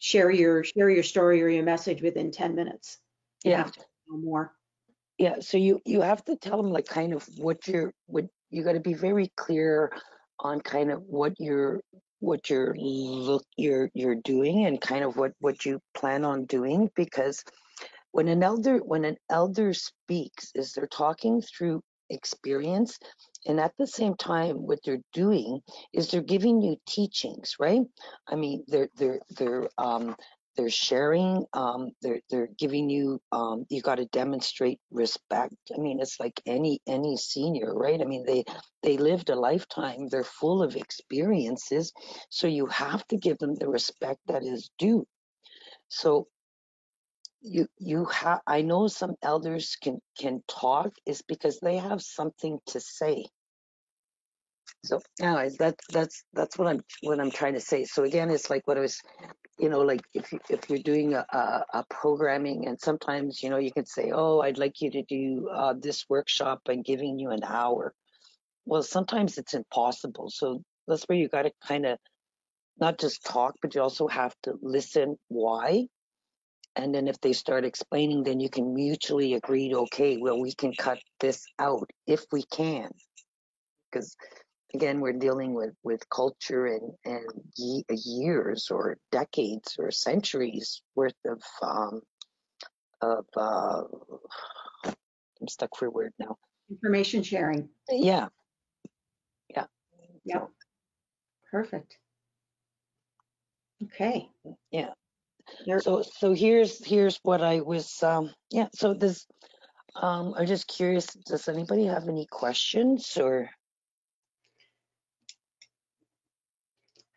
Share your story or your message within 10 minutes. You have to know more. Yeah, so you have to tell them, like, kind of what you got to be very clear on kind of what you're doing, and kind of what you plan on doing, because when an elder speaks, is they're talking through experience, and at the same time what they're doing is they're giving you teachings, right? I mean, they're sharing, they're giving you, you got to demonstrate respect. I mean, it's like any senior, right? I mean, they lived a lifetime, they're full of experiences, so you have to give them the respect that is due. So I know some elders can talk is because they have something to say. So anyways, that's what I'm trying to say. So again, it's like what I was, like if you're doing a programming, and sometimes, you can say, oh, I'd like you to do this workshop, and giving you an hour. Well, sometimes it's impossible. So that's where you got to kind of not just talk, but you also have to listen. Why? And then if they start explaining, then you can mutually agree, okay, well, we can cut this out if we can. Because again, we're dealing with culture and years or decades or centuries worth of I'm stuck for a word now. Information sharing. Yeah. Yeah. Perfect. Okay. Yeah. So here's what I was so this I'm just curious, does anybody have any questions, or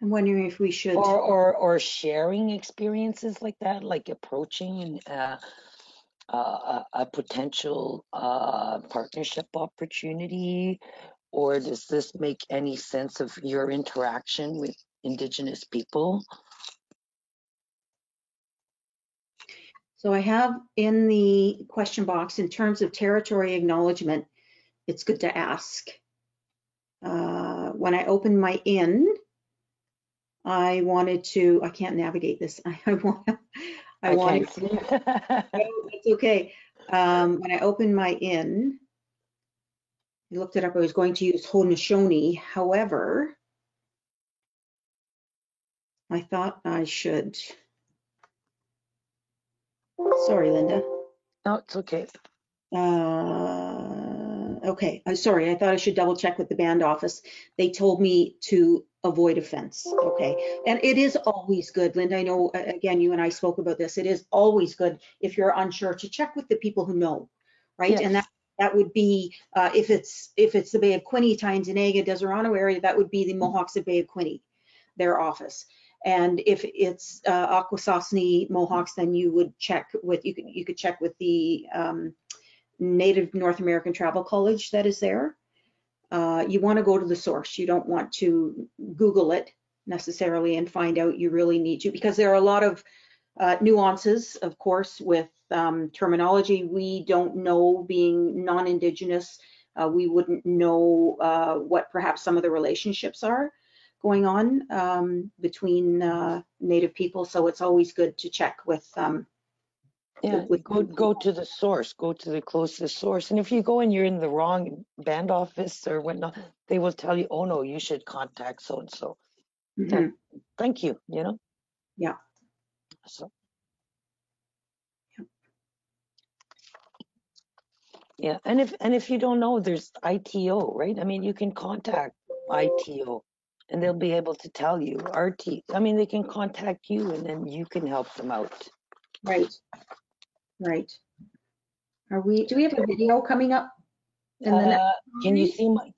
I'm wondering if we should or sharing experiences like that, like approaching a potential partnership opportunity, or does this make any sense of your interaction with Indigenous people? So I have in the question box, in terms of territory acknowledgement, it's good to ask. When I opened my in, I can't navigate this. I wanted to, no, it's okay. When I opened my in, I looked it up, I was going to use Haudenosaunee. However, I thought I should, sorry, Linda. No, it's okay. Okay, I'm sorry, I thought I should double check with the band office. They told me to avoid offense, okay? And it is always good, Linda, I know, again, you and I spoke about this. It is always good if you're unsure to check with the people who know, right? And Yes. that would be, if it's the Bay of Quinte, Tyendinaga, Deserano area, that would be the Mohawks of Bay of Quinte, their office. And if it's Akwesasne Mohawks, then you would check with, you could check with the Native North American Travel College that is there. You want to go to the source. You don't want to Google it necessarily and find out you really need to, because there are a lot of nuances, of course, with terminology. We don't know, being non-Indigenous, we wouldn't know what perhaps some of the relationships are going on between Native people. So it's always good to check with Yeah, go to the source, go to the closest source. And if you go and you're in the wrong band office or whatnot, they will tell you, oh no, you should contact so and so. Mhm. Thank you, you know? Yeah. So yeah, and if you don't know, there's ITO, right? I mean, you can contact ITO and they'll be able to tell you. I mean, they can contact you and then you can help them out. Right. Right. Do we have a video coming up in the next?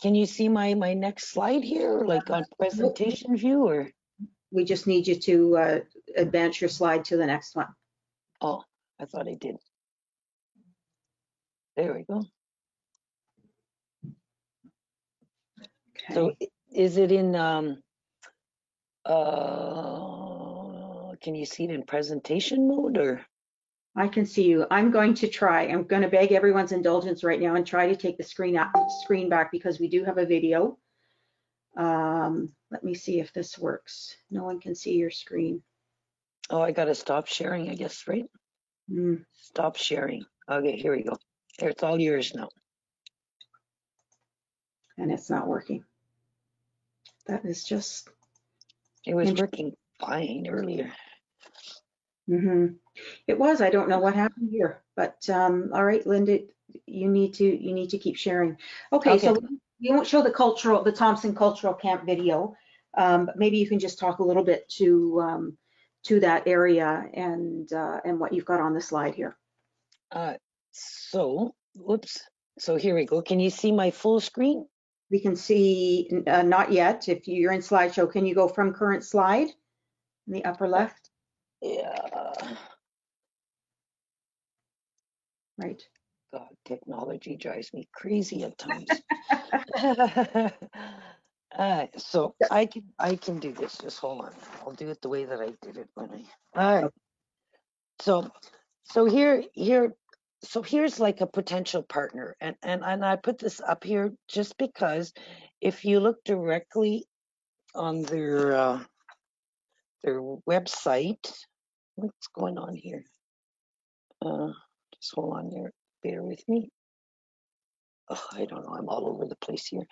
Can you see my next slide here, like on presentation view, or? We just need you to advance your slide to the next one. Oh, I thought I did. There we go. Okay. So is it in, can you see it in presentation mode or? I can see you. I'm going to try. I'm going to beg everyone's indulgence right now and try to take the screen back because we do have a video. Let me see if this works. No one can see your screen. Oh, I got to stop sharing, I guess, right? Stop sharing. Okay, here we go. There, it's all yours now. And it's not working. That is just. It was working fine earlier. It was. I don't know what happened here, but all right, Linda, you need to keep sharing. Okay. So we won't show the Thompson Cultural Camp video, but maybe you can just talk a little bit to that area and what you've got on the slide here. So, whoops. So here we go. Can you see my full screen? We can see, not yet. If you're in slideshow, can you go from current slide in the upper left? Yeah. Right. God, technology drives me crazy at times. So I can do this. Just hold on. I'll do it the way that I did it when I. All right. So here's like a potential partner, and I put this up here just because if you look directly on their website, what's going on here? Just hold on there. Bear with me. Oh, I don't know. I'm all over the place here.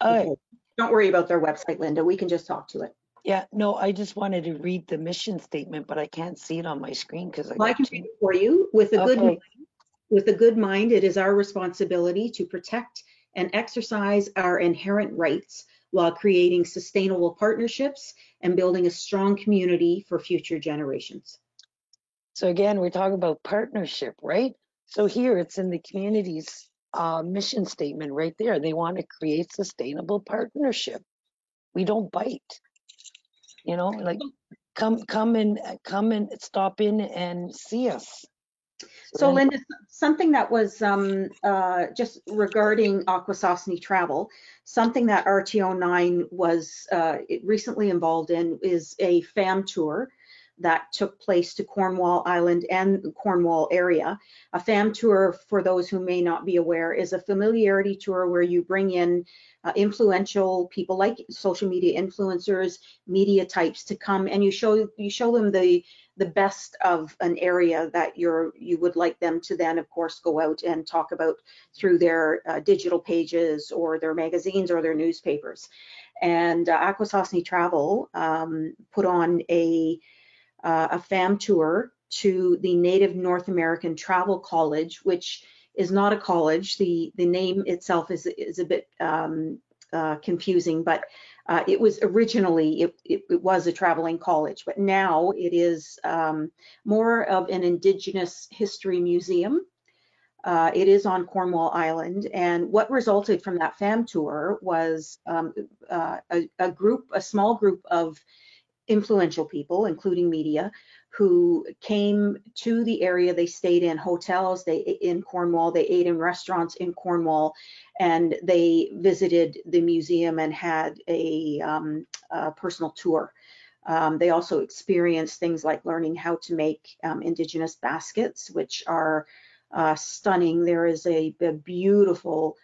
Okay. Don't worry about their website, Linda. We can just talk to it. Yeah, no, I just wanted to read the mission statement, but I can't see it on my screen because I can read it for you. With a good mind, it is our responsibility to protect and exercise our inherent rights while creating sustainable partnerships and building a strong community for future generations. So again, we're talking about partnership, right? So here it's in the community's mission statement right there. They want to create sustainable partnership. We don't bite, you know, like come and stop in and see us. So Linda, something that was just regarding Akwesasne travel, something that RTO9 was recently involved in is a FAM tour that took place to Cornwall Island and Cornwall area. A FAM tour, for those who may not be aware, is a familiarity tour where you bring in influential people like social media influencers, media types to come, and you show them the best of an area that you would like them to then, of course, go out and talk about through their digital pages or their magazines or their newspapers. And Akwesasne Travel put on a FAM tour to the Native North American Travel College, which is not a college. The name itself is a bit confusing, but it was originally, it was a traveling college, but now it is more of an Indigenous history museum. It is on Cornwall Island, and what resulted from that fam tour was a small group of influential people, including media, who came to the area. They stayed in hotels in Cornwall, they ate in restaurants in Cornwall, and they visited the museum and had a personal tour. They also experienced things like learning how to make Indigenous baskets, which are stunning. There is a beautiful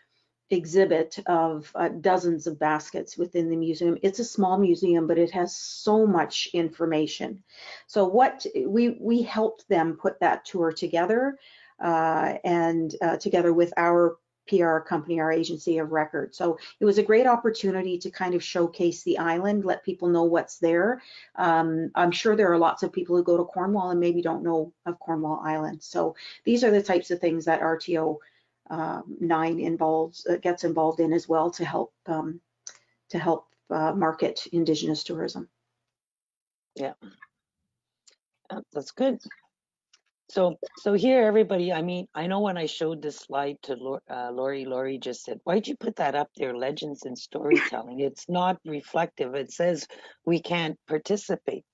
exhibit of dozens of baskets within the museum. It's a small museum, but it has so much information. So what we helped them put that tour together, and together with our PR company, our agency of record. So it was a great opportunity to kind of showcase the island, let people know what's there. I'm sure there are lots of people who go to Cornwall and maybe don't know of Cornwall Island. So these are the types of things that RTO 9 gets involved in as well to help market Indigenous tourism. Yeah, that's good. So here, everybody, I mean, I know when I showed this slide to Lori just said, why'd you put that up there, legends and storytelling? It's not reflective. It says we can't participate.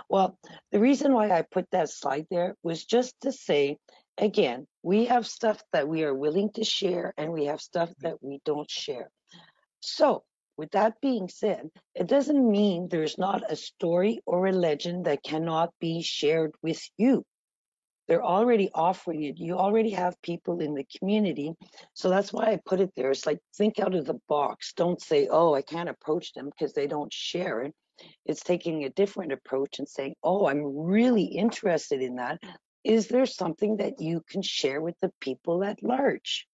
Well, the reason why I put that slide there was just to say, again, we have stuff that we are willing to share and we have stuff that we don't share. So with that being said, it doesn't mean there's not a story or a legend that cannot be shared with you. They're already offering it. You already have people in the community. So that's why I put it there. It's like, think out of the box. Don't say, oh, I can't approach them because they don't share it. It's taking a different approach and saying, oh, I'm really interested in that. Is there something that you can share with the people at large?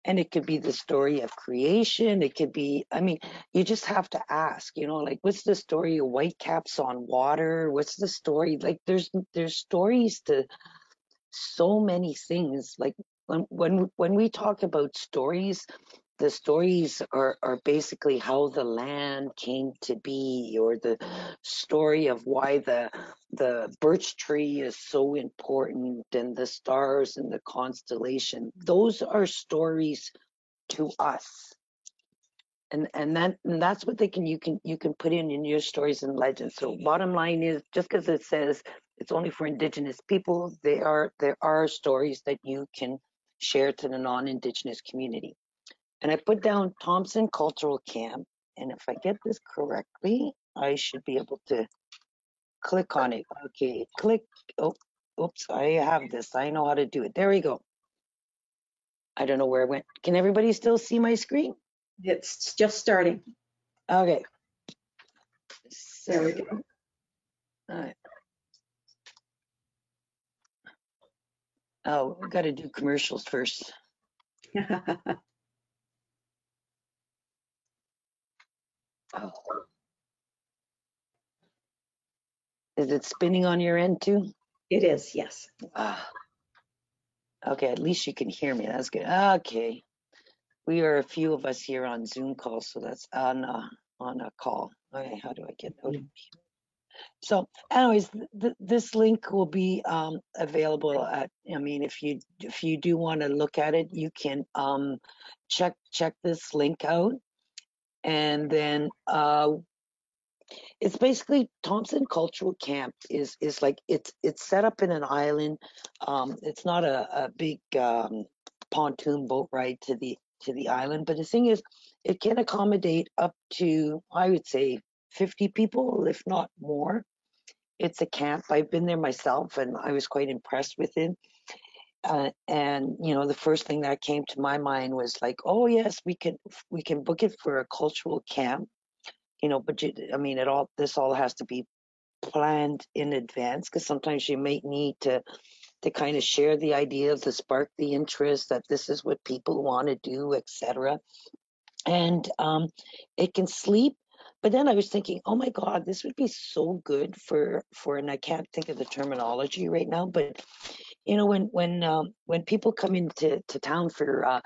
And it could be the story of creation. It could be, I mean, you just have to ask, you know, like, what's the story of whitecaps on water? What's the story? Like, there's stories to so many things. Like when we talk about stories, the stories are basically how the land came to be, or the story of why the birch tree is so important, and the stars and the constellation. Those are stories to us. And that's what you can put in your stories and legends. So bottom line is, just because it says it's only for Indigenous people, there are stories that you can share to the non-Indigenous community. And I put down Thompson Cultural Camp, and if I get this correctly, I should be able to click on it. Okay, click. Oh, oops, I have this. I know how to do it. There we go. I don't know where it went. Can everybody still see my screen? It's just starting. Okay. There we go. All right. Oh, we got to do commercials first. Oh. Is it spinning on your end too? It is, yes. Okay, at least you can hear me. That's good. Okay. We are a few of us here on Zoom call, so that's on a call. Okay, how do I get out of here? So anyways, this link will be available at, I mean, if you do want to look at it, you can check this link out. And then it's basically Thompson Cultural Camp is like it's set up in an island. It's not a big pontoon boat ride to the island, but the thing is, it can accommodate up to, I would say, 50 people, if not more. It's a camp. I've been there myself, and I was quite impressed with it. And you know, the first thing that came to my mind was like, oh yes, we can book it for a cultural camp. You know, but I mean, this all has to be planned in advance, because sometimes you may need to kind of share the idea, to spark the interest that this is what people want to do, etc. And it can sleep But then I was thinking, oh my God, this would be so good for, and I can't think of the terminology right now, but you know, when people come into town for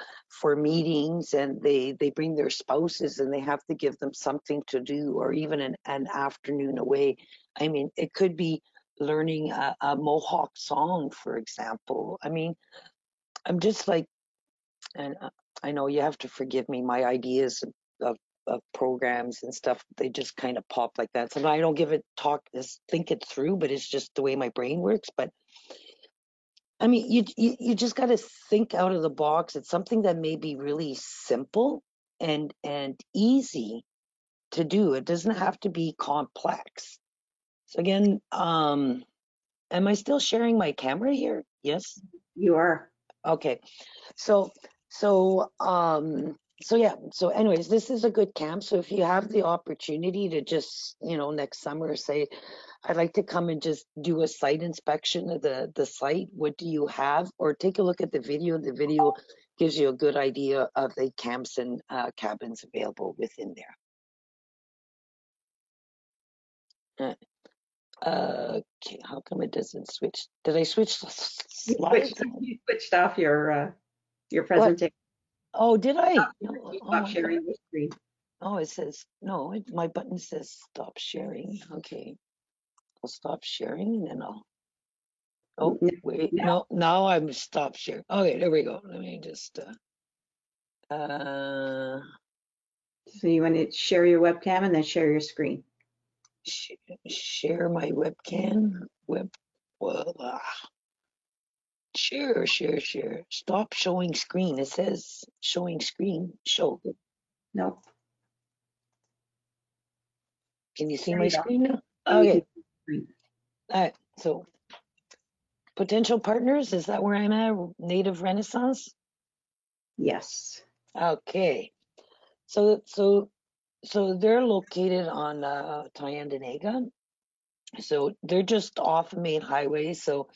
meetings and they bring their spouses and they have to give them something to do, or even an afternoon away. I mean, it could be learning a Mohawk song, for example. I mean, I'm just like, and I know you have to forgive me, my ideas of programs and stuff, they just kind of pop like that. So I don't think it through, but it's just the way my brain works. But I mean, you just got to think out of the box. It's something that may be really simple and easy to do. It doesn't have to be complex. So again, am I still sharing my camera here? Yes. You are. Okay. So yeah. So anyways, this is a good camp. So if you have the opportunity to just, next summer say, I'd like to come and just do a site inspection of the site. What do you have? Or take a look at the video. The video gives you a good idea of the camps and cabins available within there. Okay, how come it doesn't switch? Did I switch slides? You switched off your What? presentation. Oh, did I? You stopped sharing your screen. Oh, it says, no, my button says stop sharing. Okay, I'll stop sharing and then I'll, oh, wait, no, now I'm stop sharing. Okay, there we go. Let me just, So you want to share your webcam and then share your screen. share my webcam, share. Stop showing screen. It says showing screen, show. No. Can you see There my you go. screen now? Oh, you Okay. can see the screen. All right, so potential partners, is that where I'm at? Native Renaissance? Yes. Okay. So they're located on Tyendinaga. So they're just off the main highway. So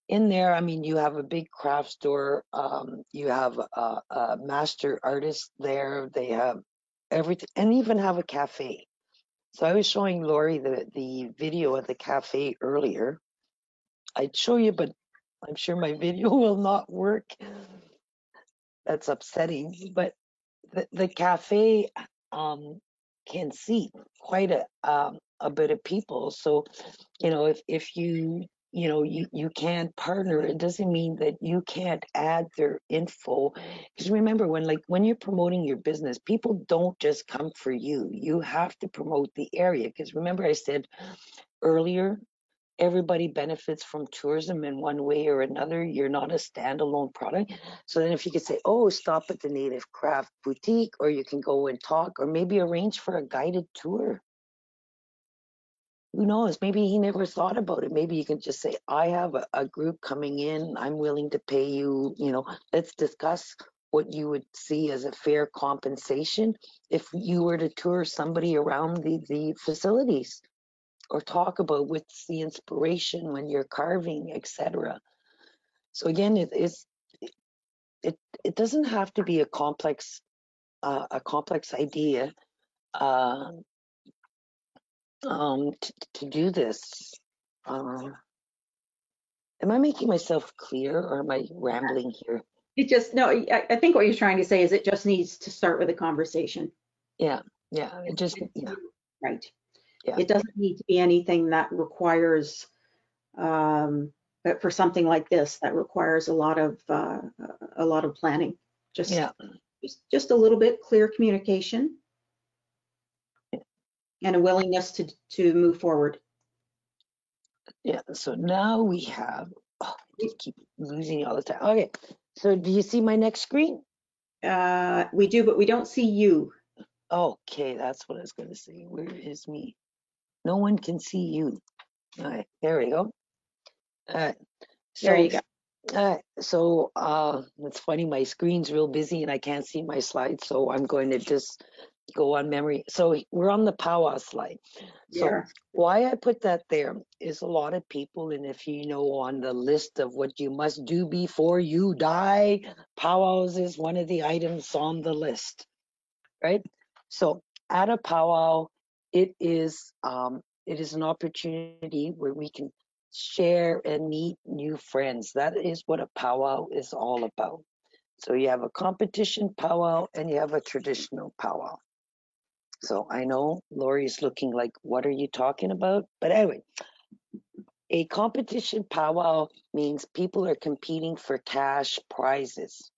in there, I mean, you have a big craft store. You have a master artist there. They have everything, and even have a cafe. So I was showing Lori the video of the cafe earlier. I'd show you, but I'm sure my video will not work. That's upsetting. But the cafe can seat quite a bit of people. So, if you can't partner, it doesn't mean that you can't add their info. Because remember, when you're promoting your business, people don't just come for you. You have to promote the area. Because remember, I said earlier, everybody benefits from tourism in one way or another. You're not a standalone product. So then if you could say, oh, stop at the Native Craft Boutique, or you can go and talk, or maybe arrange for a guided tour. Who knows? Maybe he never thought about it. Maybe you can just say, I have a group coming in. I'm willing to pay you, let's discuss what you would see as a fair compensation if you were to tour somebody around the facilities, or talk about what's the inspiration when you're carving, etc. So again, it doesn't have to be a complex idea to do this. Am I making myself clear, or am I rambling here? It just, no, I think what you're trying to say is it just needs to start with a conversation. Yeah. It just, yeah. Right. Yeah. It doesn't need to be anything that requires, but for something like this, that requires a lot of planning. Just a little bit clear communication and a willingness to move forward. Yeah. So now we have, just keep losing it all the time. Okay. So do you see my next screen? We do, but we don't see you. Okay, that's what I was going to say. Where is me? No one can see you. All right, there we go. There you go. So it's funny, my screen's real busy and I can't see my slides, so I'm going to just go on memory. So we're on the powwow slide. So why I put that there is a lot of people, and if you know on the list of what you must do before you die, powwows is one of the items on the list, right? So at a powwow, it is an opportunity where we can share and meet new friends. That is what a powwow is all about. So you have a competition powwow and you have a traditional powwow. So I know Lori's looking like, what are you talking about? But anyway, a competition powwow means people are competing for cash prizes.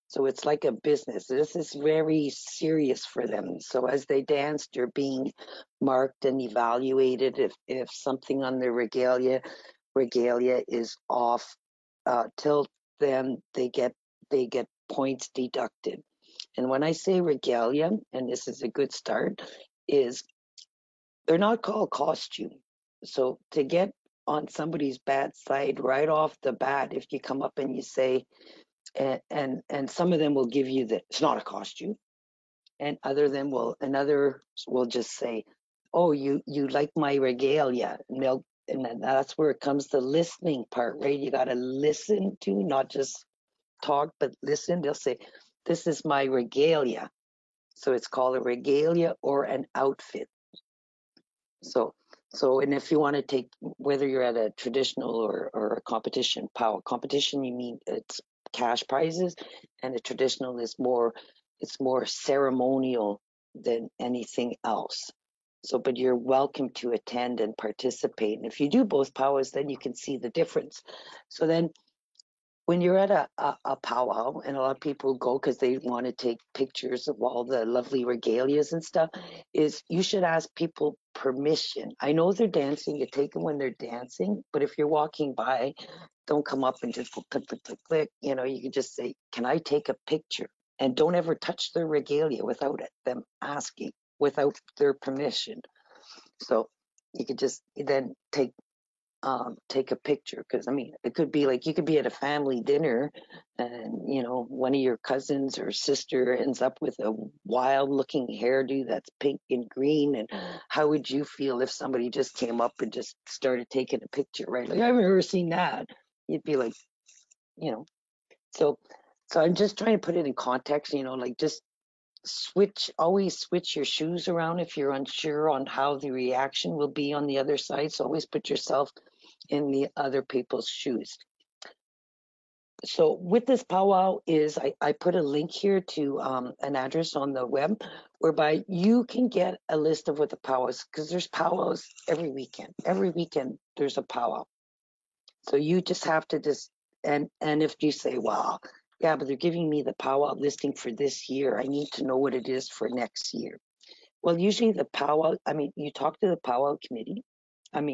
So it's like a business. This is very serious for them. So as they dance, they're being marked and evaluated. If something on their regalia is off tilt, then they get points deducted. And when I say regalia, and this is a good start, is they're not called costume. So to get on somebody's bad side right off the bat, if you come up and you say, and some of them will give you that it's not a costume, and others will just say, oh, you like my regalia, and then that's where it comes the listening part, right? You got to listen to, not just talk, but listen. They'll say, this is my regalia. So it's called a regalia or an outfit. So, and if you want to take, whether you're at a traditional or a competition, competition, you mean it's cash prizes, and a traditional is it's more ceremonial than anything else. So, but you're welcome to attend and participate. And if you do both powwows, then you can see the difference. So then when you're at a powwow, and a lot of people go because they want to take pictures of all the lovely regalias and stuff, is you should ask people permission. I know they're dancing, you take them when they're dancing, but if you're walking by, don't come up and just go click, click, click, click. You know, you can just say, can I take a picture? And don't ever touch their regalia without them asking, without their permission. So you could just then take a picture, because I mean, it could be like you could be at a family dinner and one of your cousins or sister ends up with a wild looking hairdo that's pink and green, and how would you feel if somebody just came up and just started taking a picture, right? Like, I've never seen that. You'd be like, so I'm just trying to put it in context, like just always switch your shoes around if you're unsure on how the reaction will be on the other side. So always put yourself in the other people's shoes. So with this powwow is I put a link here to an address on the web whereby you can get a list of what the powwows, because there's powwows every weekend. Every weekend there's a powwow. So you just have to and if you say, wow, yeah, but they're giving me the powwow listing for this year, I need to know what it is for next year. Well, usually the powwow, you talk to the powwow committee,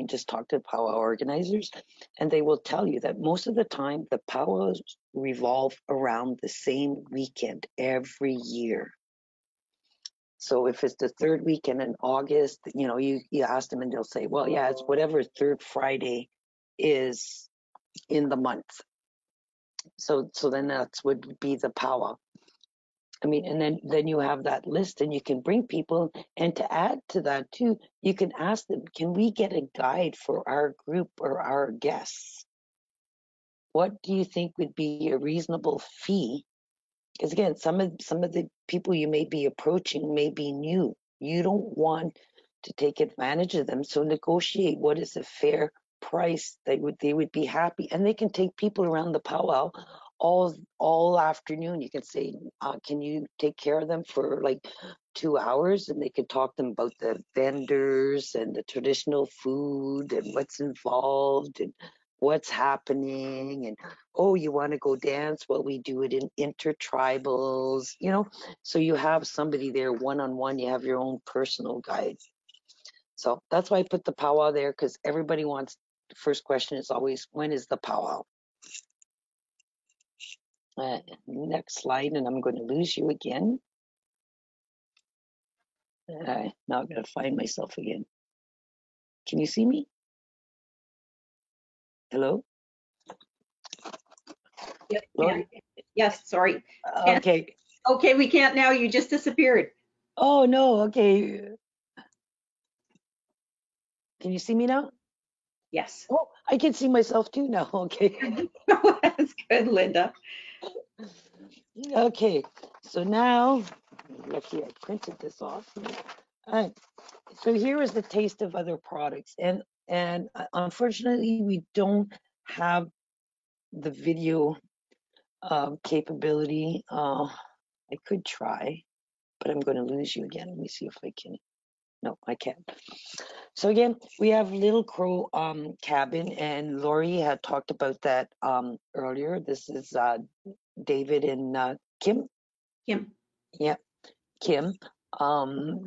just talk to the powwow organizers, and they will tell you that most of the time the powwows revolve around the same weekend every year. So if it's the third weekend in August, you ask them and they'll say, well, yeah, it's whatever third Friday is in the month. So then that's would be the powwow. And then you have that list and you can bring people. And to add to that too, you can ask them, can we get a guide for our group or our guests? What do you think would be a reasonable fee? Because again, some of the people you may be approaching may be new. You don't want to take advantage of them. So negotiate what is a fair price they would be happy. And they can take people around the powwow all afternoon. You can say, can you take care of them for like 2 hours? And they can talk to them about the vendors and the traditional food and what's involved and what's happening. And, oh, you want to go dance? Well, we do it in intertribals, so you have somebody there one-on-one. You have your own personal guide. So that's why I put the powwow there, because everybody wants, the first question is always, when is the powwow? Next slide, and I'm going to lose you again. Now I'm going to find myself again. Can you see me? Hello? Yes, yes, sorry. Okay. Okay, we can't now. You just disappeared. Oh, no. Okay. Can you see me now? Yes. Oh, I can see myself too now. Okay. That's good, Linda. Okay. So now, lucky I printed this off. So here is the taste of other products, and unfortunately we don't have the video capability. I could try, but I'm going to lose you again. Let me see if I can. No, I can't. So again, we have Little Crow cabin, and Lori had talked about that earlier. This is David and Kim. Kim. Yeah, Kim.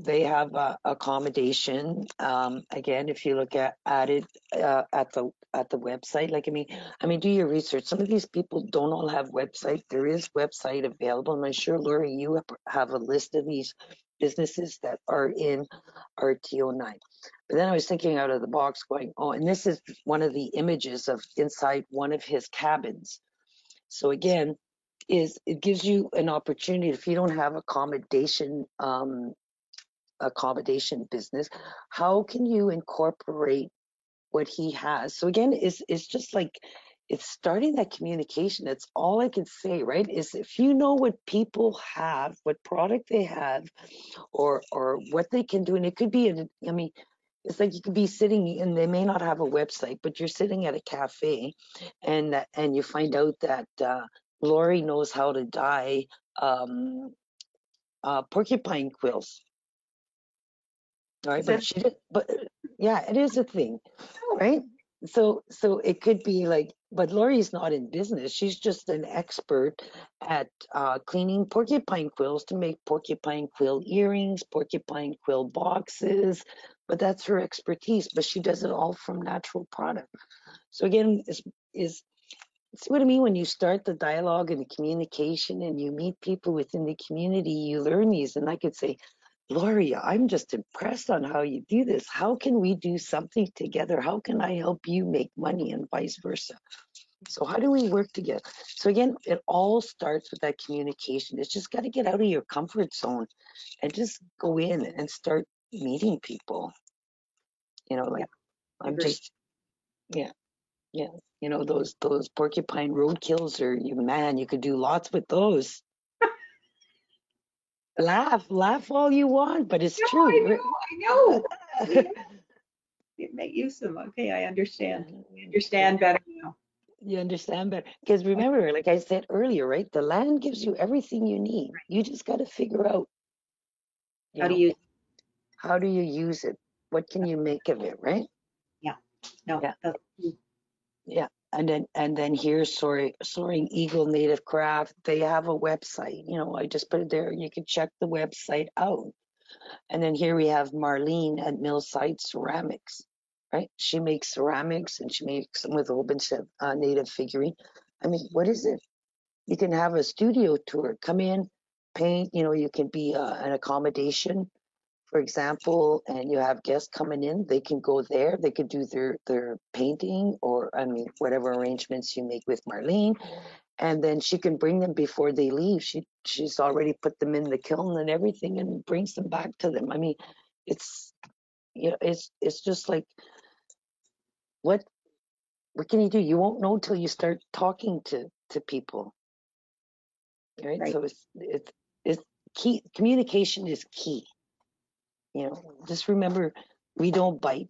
They have accommodation. Again, if you look at it at the website, like I mean, do your research. Some of these people don't all have website. There is website available. And I'm sure, Lori, you have a list of these businesses that are in RTO9. But then I was thinking out of the box, going, oh, and this is one of the images of inside one of his cabins. So again, it gives you an opportunity if you don't have accommodation business, how can you incorporate what he has? So again, it's just like it's starting that communication. That's all I can say, right? Is if you know what people have, what product they have, or what they can do, and it could be I mean, it's like you could be sitting and they may not have a website, but you're sitting at a cafe and you find out that Lori knows how to dye porcupine quills. All right, but she did, but yeah, it is a thing, right? So it could be like, but Lori's not in business. She's just an expert at cleaning porcupine quills to make porcupine quill earrings, porcupine quill boxes, but that's her expertise. But she does it all from natural product. So again, is see what I mean? When you start the dialogue and the communication and you meet people within the community, you learn these. And I could say, Lori, I'm just impressed on how you do this. How can we do something together? How can I help you make money and vice versa? So how do we work together? So again, it all starts with that communication. It's just got to get out of your comfort zone and just go in and start meeting people. You know, like I'm just, yeah. You know, those porcupine roadkills are, you could do lots with those. Laugh all you want, but it's true. I know. You make use of them. Okay, I understand. I understand better now. You understand better. Because remember, like I said earlier, right? The land gives you everything you need. You just got to figure out How do you? How do you use it? What can you make of it, right? Yeah. No. Yeah. Yeah. And then here's Soaring Eagle Native Craft. They have a website. You know, I just put it there. You can check the website out. And then here we have Marlene at Millside Ceramics, right? She makes ceramics and she makes them with a whole bunch of native figurine. I mean, what is it? You can have a studio tour. Come in, paint. You know, you can be an accommodation, for example, and you have guests coming in. They can go there. They could do their painting, or I mean, whatever arrangements you make with Marlene, and then she can bring them before they leave. She's already put them in the kiln and everything, and brings them back to them. I mean, it's it's just like what can you do? You won't know till you start talking to people, right? So it's key. Communication is key. You know, just remember, we don't bite.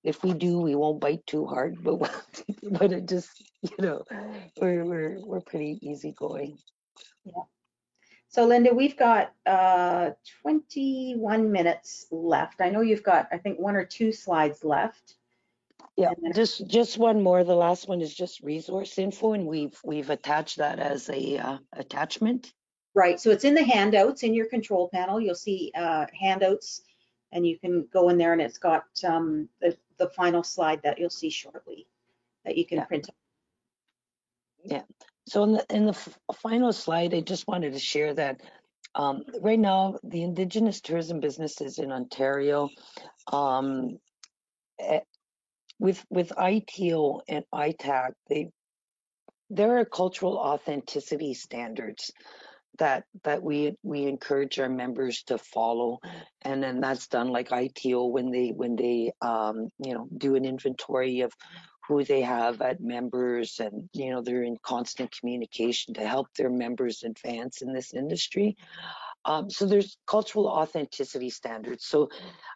If we do, we won't bite too hard, but but it just, you know, we're pretty easygoing. Yeah. So Linda, we've got 21 minutes left. I know you've got, I think, 1 or 2 slides left. Yeah, just one more. The last one is just resource info, and we've attached that as a attachment. Right. So it's in the handouts in your control panel. You'll see handouts, and you can go in there, and it's got the final slide that you'll see shortly that you can print. Yeah. So in the final slide, I just wanted to share that right now the Indigenous tourism businesses in Ontario, with ITO and ITAC, there are cultural authenticity standards that we encourage our members to follow, and then that's done like ITO when they you know, do an inventory of who they have at members, and you know, they're in constant communication to help their members advance in this industry. So there's cultural authenticity standards. So,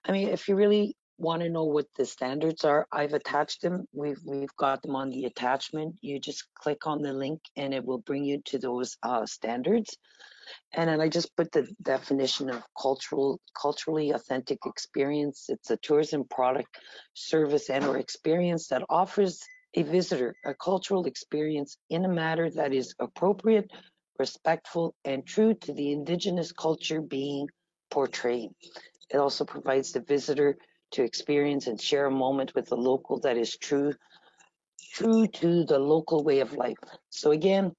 I mean, if you really want to know what the standards are, I've attached them. We've got them on the attachment. You just click on the link and it will bring you to those standards. And then I just put the definition of culturally authentic experience. It's a tourism product, service, and/or experience that offers a visitor a cultural experience in a manner that is appropriate, respectful, and true to the Indigenous culture being portrayed. It also provides the visitor to experience and share a moment with the local that is true to the local way of life. So again,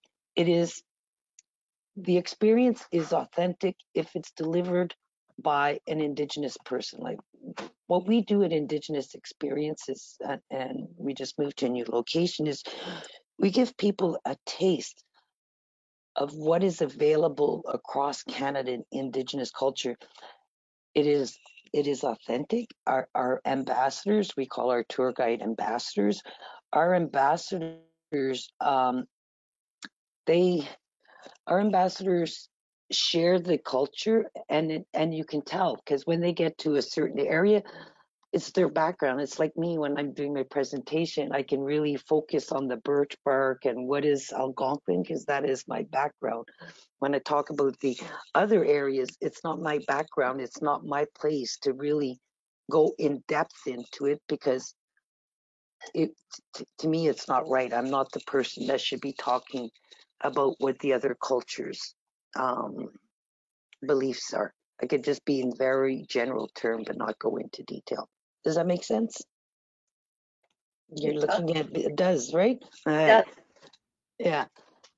the experience is authentic if it's delivered by an Indigenous person. Like what we do at Indigenous Experiences, and we just moved to a new location, is we give people a taste of what is available across Canada in Indigenous culture. It is authentic. Our ambassadors, we call our tour guide ambassadors. Our ambassadors, our ambassadors share the culture, and you can tell because when they get to a certain area, it's their background. It's like me when I'm doing my presentation, I can really focus on the birch bark and what is Algonquin because that is my background. When I talk about the other areas, it's not my background. It's not my place to really go in depth into it because to me, it's not right. I'm not the person that should be talking about what the other cultures' beliefs are. I could just be in very general term, but not go into detail. Does that make sense? You're looking at it does, right? Yeah.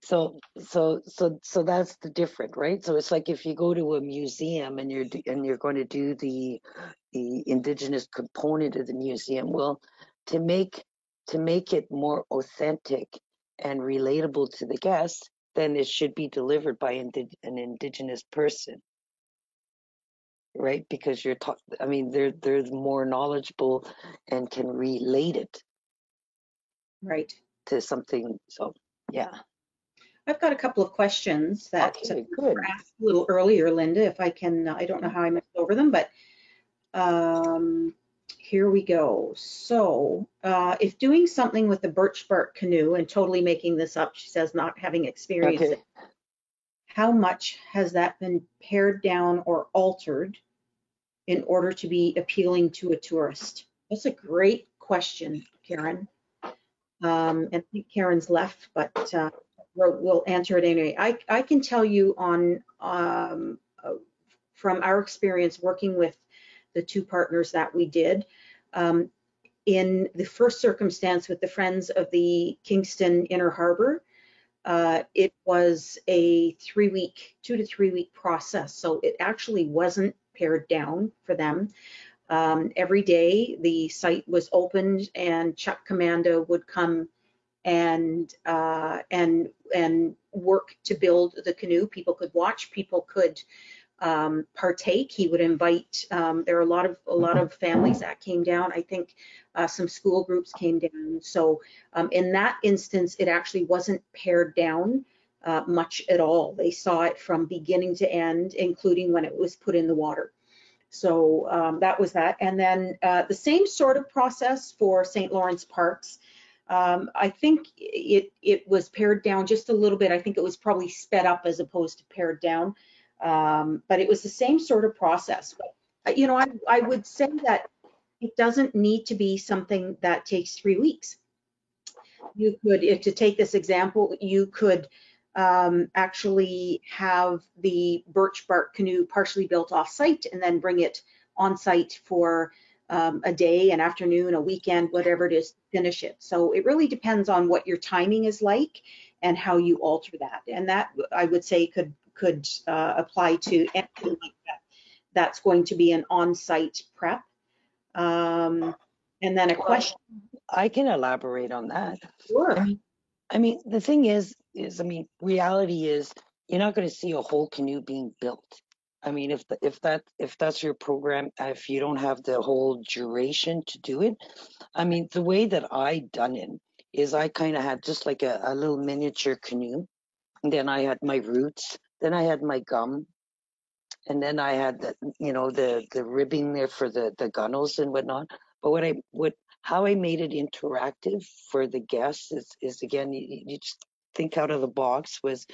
So that's the different, right? So it's like if you go to a museum and you're going to do the Indigenous component of the museum. Well, to make it more authentic and relatable to the guests, then it should be delivered by an Indigenous person, right? Because they're more knowledgeable and can relate it Right. to something. So yeah. I've got a couple of questions that were asked a little earlier, Linda, if I can, I don't know how I missed over them, but here we go. So if doing something with the birch bark canoe, and totally making this up, she says not having experienced it, how much has that been pared down or altered in order to be appealing to a tourist? That's a great question, Karen. And I think Karen's left, but we'll answer it anyway. I can tell you on from our experience working with the two partners that we did, in the first circumstance with the Friends of the Kingston Inner Harbor, it was a 2 to 3 week process. So it actually wasn't pared down for them. Every day the site was opened and Chuck Commanda would come and work to build the canoe. People could watch, people could partake. He would invite, there are a lot of families that came down. I think some school groups came down. So in that instance, it actually wasn't pared down much at all. They saw it from beginning to end, including when it was put in the water. So that was that. And then the same sort of process for St. Lawrence Parks. I think it was pared down just a little bit. I think it was probably sped up as opposed to pared down. But it was the same sort of process. But, you know, I would say that it doesn't need to be something that takes 3 weeks. You could, to take this example, you could actually have the birch bark canoe partially built off site and then bring it on site for a day, an afternoon, a weekend, whatever it is, to finish it. So it really depends on what your timing is like and how you alter that. And that, I would say, could apply to anything like that. That's going to be an on-site prep. And then a question. I can elaborate on that. Sure. I mean, the thing is, reality is you're not going to see a whole canoe being built. I mean, if that's your program, if you don't have the whole duration to do it, I mean, the way that I done it is I kind of had just like a little miniature canoe, and then I had my roots, then I had my gum, and then I had the, the ribbing there for the gunnels and whatnot. But how I made it interactive for the guests is again, you just think out of the box. Was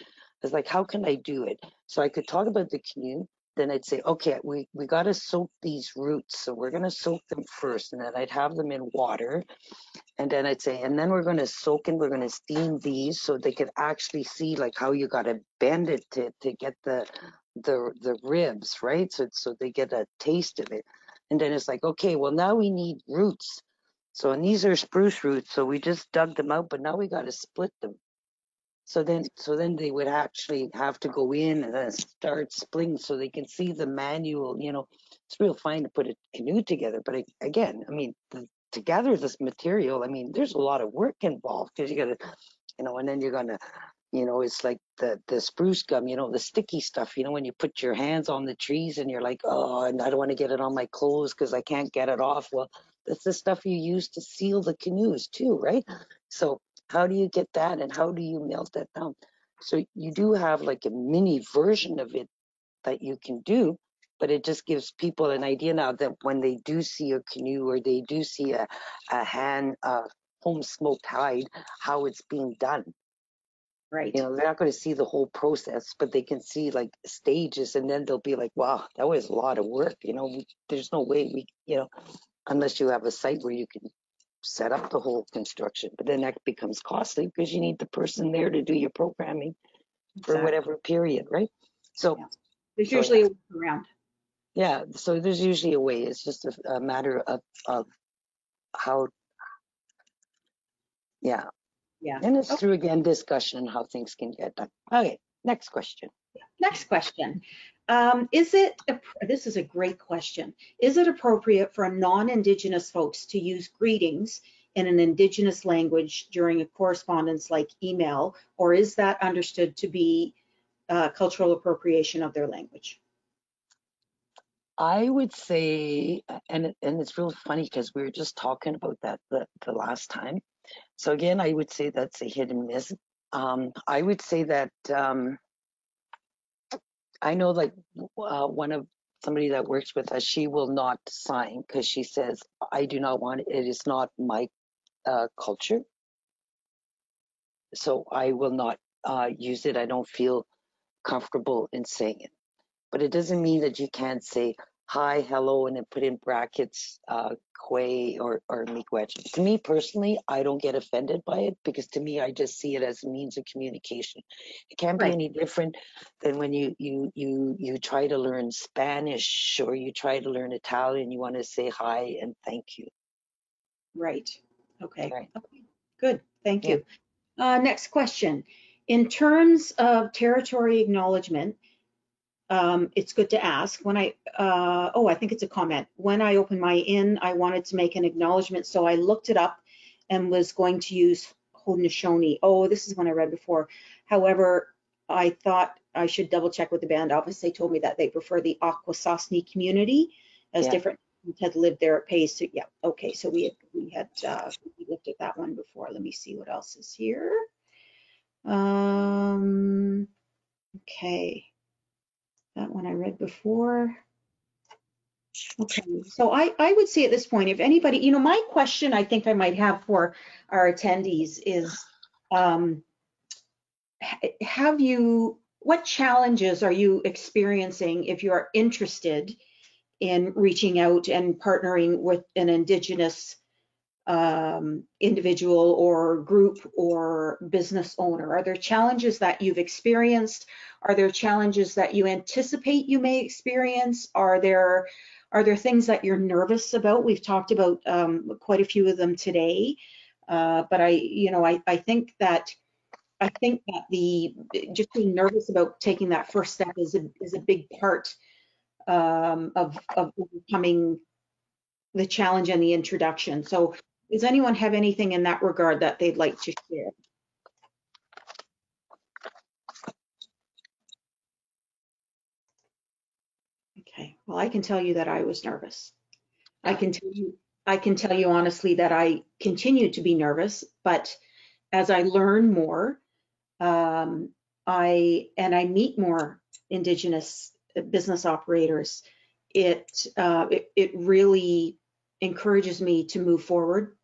like, how can I do it? So I could talk about the canoe. Then I'd say, okay, we got to soak these roots, so we're going to soak them first, and then I'd have them in water. And then I'd say, and then we're going to soak and we're going to steam these so they could actually see like how you got to bend it to get the ribs, right? So they get a taste of it. And then it's like, okay, well, now we need roots. So, and these are spruce roots. So we just dug them out, but now we got to split them. So then they would actually have to go in and then start splitting so they can see the manual, it's real fine to put a canoe together. But again, I mean, to gather this material, I mean, there's a lot of work involved because you got to, and then you're going to, it's like the spruce gum, the sticky stuff, when you put your hands on the trees and you're like, oh, and I don't want to get it on my clothes because I can't get it off. Well, that's the stuff you use to seal the canoes too, right? So how do you get that and how do you melt that down? So you do have like a mini version of it that you can do, but it just gives people an idea now that when they do see a canoe or they do see a hand home smoked hide, how it's being done. Right. They're not going to see the whole process, but they can see like stages, and then they'll be like, wow, that was a lot of work. There's no way unless you have a site where you can set up the whole construction, but then that becomes costly because you need the person there to do your programming for whatever period, right? So there's usually a way around. Yeah, so there's usually a way. It's just a matter of how, yeah. And it's through, again, discussion how things can get done. Okay, next question. Next question. This is a great question. Is it appropriate for non-Indigenous folks to use greetings in an Indigenous language during a correspondence like email, or is that understood to be cultural appropriation of their language? I would say, and it's real funny because we were just talking about that the last time. So again, I would say that's a hit and miss. I would say that I know like somebody that works with us, she will not sign because she says, I do not want it. It is not my culture. So I will not use it. I don't feel comfortable in saying it. But it doesn't mean that you can't say hi, hello, and then put in brackets, kwe or miigwech. To me personally, I don't get offended by it because to me, I just see it as a means of communication. It can't be any different than when you try to learn Spanish or you try to learn Italian, you want to say hi and thank you. Right. Okay. Okay. Good. Thank you. Next question. In terms of territory acknowledgement, it's good to ask. When I think it's a comment. When I opened my inn, I wanted to make an acknowledgement, so I looked it up and was going to use Haudenosaunee. Oh, this is one I read before. However, I thought I should double check with the band office. They told me that they prefer the Akwesasne community, as different had lived there at Pace. So, yeah, okay. So we had looked at that one before. Let me see what else is here. Okay. That one I read before. Okay, so I would say at this point, if anybody, my question I think I might have for our attendees is, what challenges are you experiencing if you are interested in reaching out and partnering with an Indigenous individual or group or business owner? Are there challenges that you've experienced? Are there challenges that you anticipate you may experience? Are there things that you're nervous about? We've talked about quite a few of them today, but I think that just being nervous about taking that first step is a big part of overcoming the challenge and the introduction. So does anyone have anything in that regard that they'd like to share? Okay, well, I can tell you that I was nervous. I can tell you honestly that I continue to be nervous, but as I learn more, I meet more Indigenous business operators, it really encourages me to move forward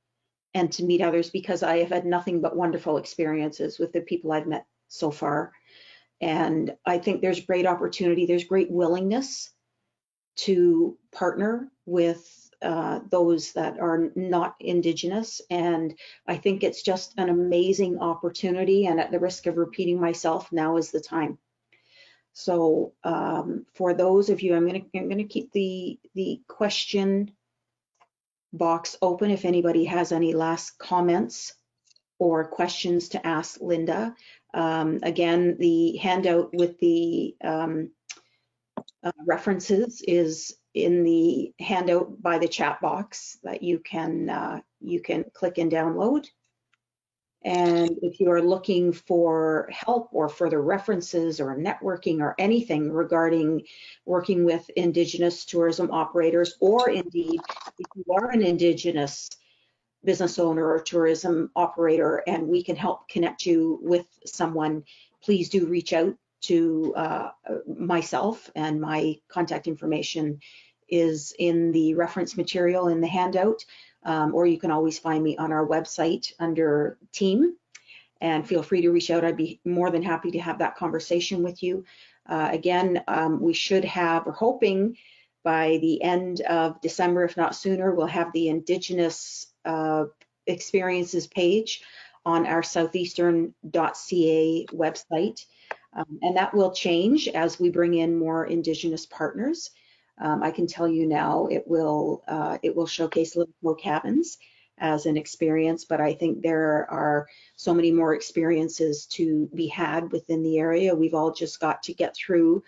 and to meet others, because I have had nothing but wonderful experiences with the people I've met so far. And I think there's great opportunity, there's great willingness to partner with those that are not Indigenous. And I think it's just an amazing opportunity. And at the risk of repeating myself, now is the time. So for those of you, I'm going to keep the question box open if anybody has any last comments or questions to ask Linda. Again, the handout with the references is in the handout by the chat box that you can click and download. And if you are looking for help or further references or networking or anything regarding working with Indigenous tourism operators, or indeed if you are an Indigenous business owner or tourism operator and we can help connect you with someone, please do reach out to myself, and my contact information is in the reference material in the handout, or you can always find me on our website under team, and feel free to reach out. I'd be more than happy to have that conversation with you. Again, we should have, we're hoping by the end of December, if not sooner, we'll have the Indigenous experiences page on our southeastern.ca website. And that will change as we bring in more Indigenous partners. I can tell you now it will showcase Little Smoke Cabins as an experience, but I think there are so many more experiences to be had within the area. We've all just got to get through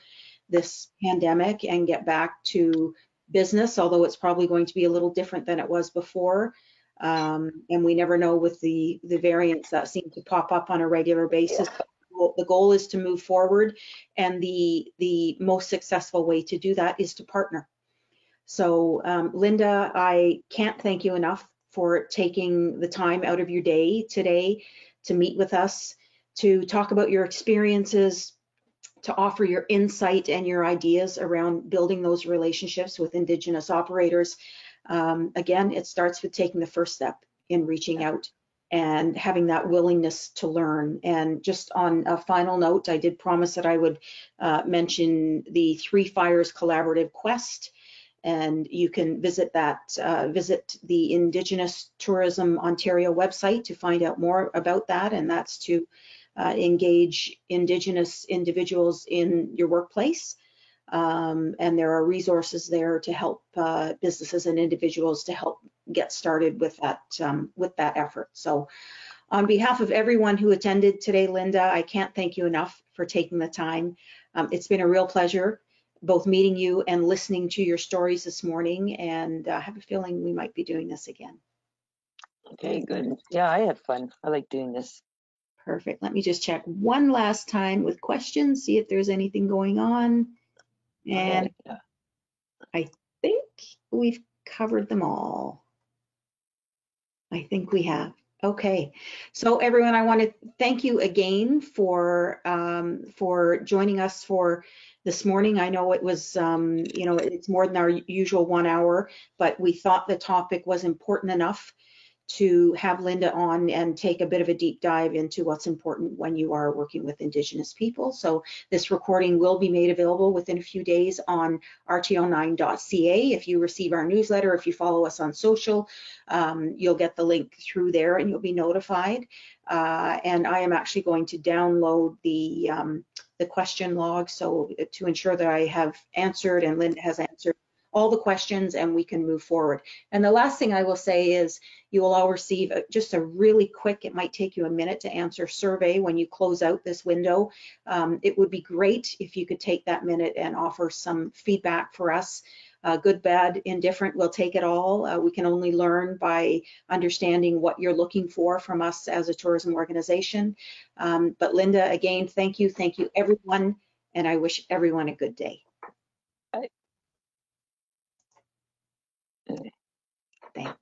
this pandemic and get back to business, although it's probably going to be a little different than it was before. And we never know with the variants that seem to pop up on a regular basis. The goal is to move forward, and the most successful way to do that is to partner. So Linda, I can't thank you enough for taking the time out of your day today to meet with us, to talk about your experiences, to offer your insight and your ideas around building those relationships with Indigenous operators. Again, it starts with taking the first step in reaching out and having that willingness to learn. And just on a final note, I did promise that I would mention the Three Fires Collaborative Quest, and you can visit that, visit the Indigenous Tourism Ontario website to find out more about that, and that's to engage Indigenous individuals in your workplace. And there are resources there to help businesses and individuals to help get started with that effort. So on behalf of everyone who attended today, Linda, I can't thank you enough for taking the time. It's been a real pleasure both meeting you and listening to your stories this morning, and I have a feeling we might be doing this again. Okay, good. Yeah, I had fun. I like doing this. Perfect. Let me just check one last time with questions, see if there's anything going on. And I think we've covered them all. I think we have. Okay. So everyone, I want to thank you again for joining us for this morning. I know it was, you know, it's more than our usual 1 hour, but we thought the topic was important enough to have Linda on and take a bit of a deep dive into what's important when you are working with Indigenous people. So this recording will be made available within a few days on rto9.ca. If you receive our newsletter, if you follow us on social, you'll get the link through there and you'll be notified. And I am actually going to download the question log, so to ensure that I have answered and Linda has answered all the questions and we can move forward. And the last thing I will say is you will all receive just a really quick, it might take you a minute to answer, survey when you close out this window. It would be great if you could take that minute and offer some feedback for us. Good, bad, indifferent, we'll take it all. We can only learn by understanding what you're looking for from us as a tourism organization. But Linda, again, thank you everyone, and I wish everyone a good day. Bye. Thanks.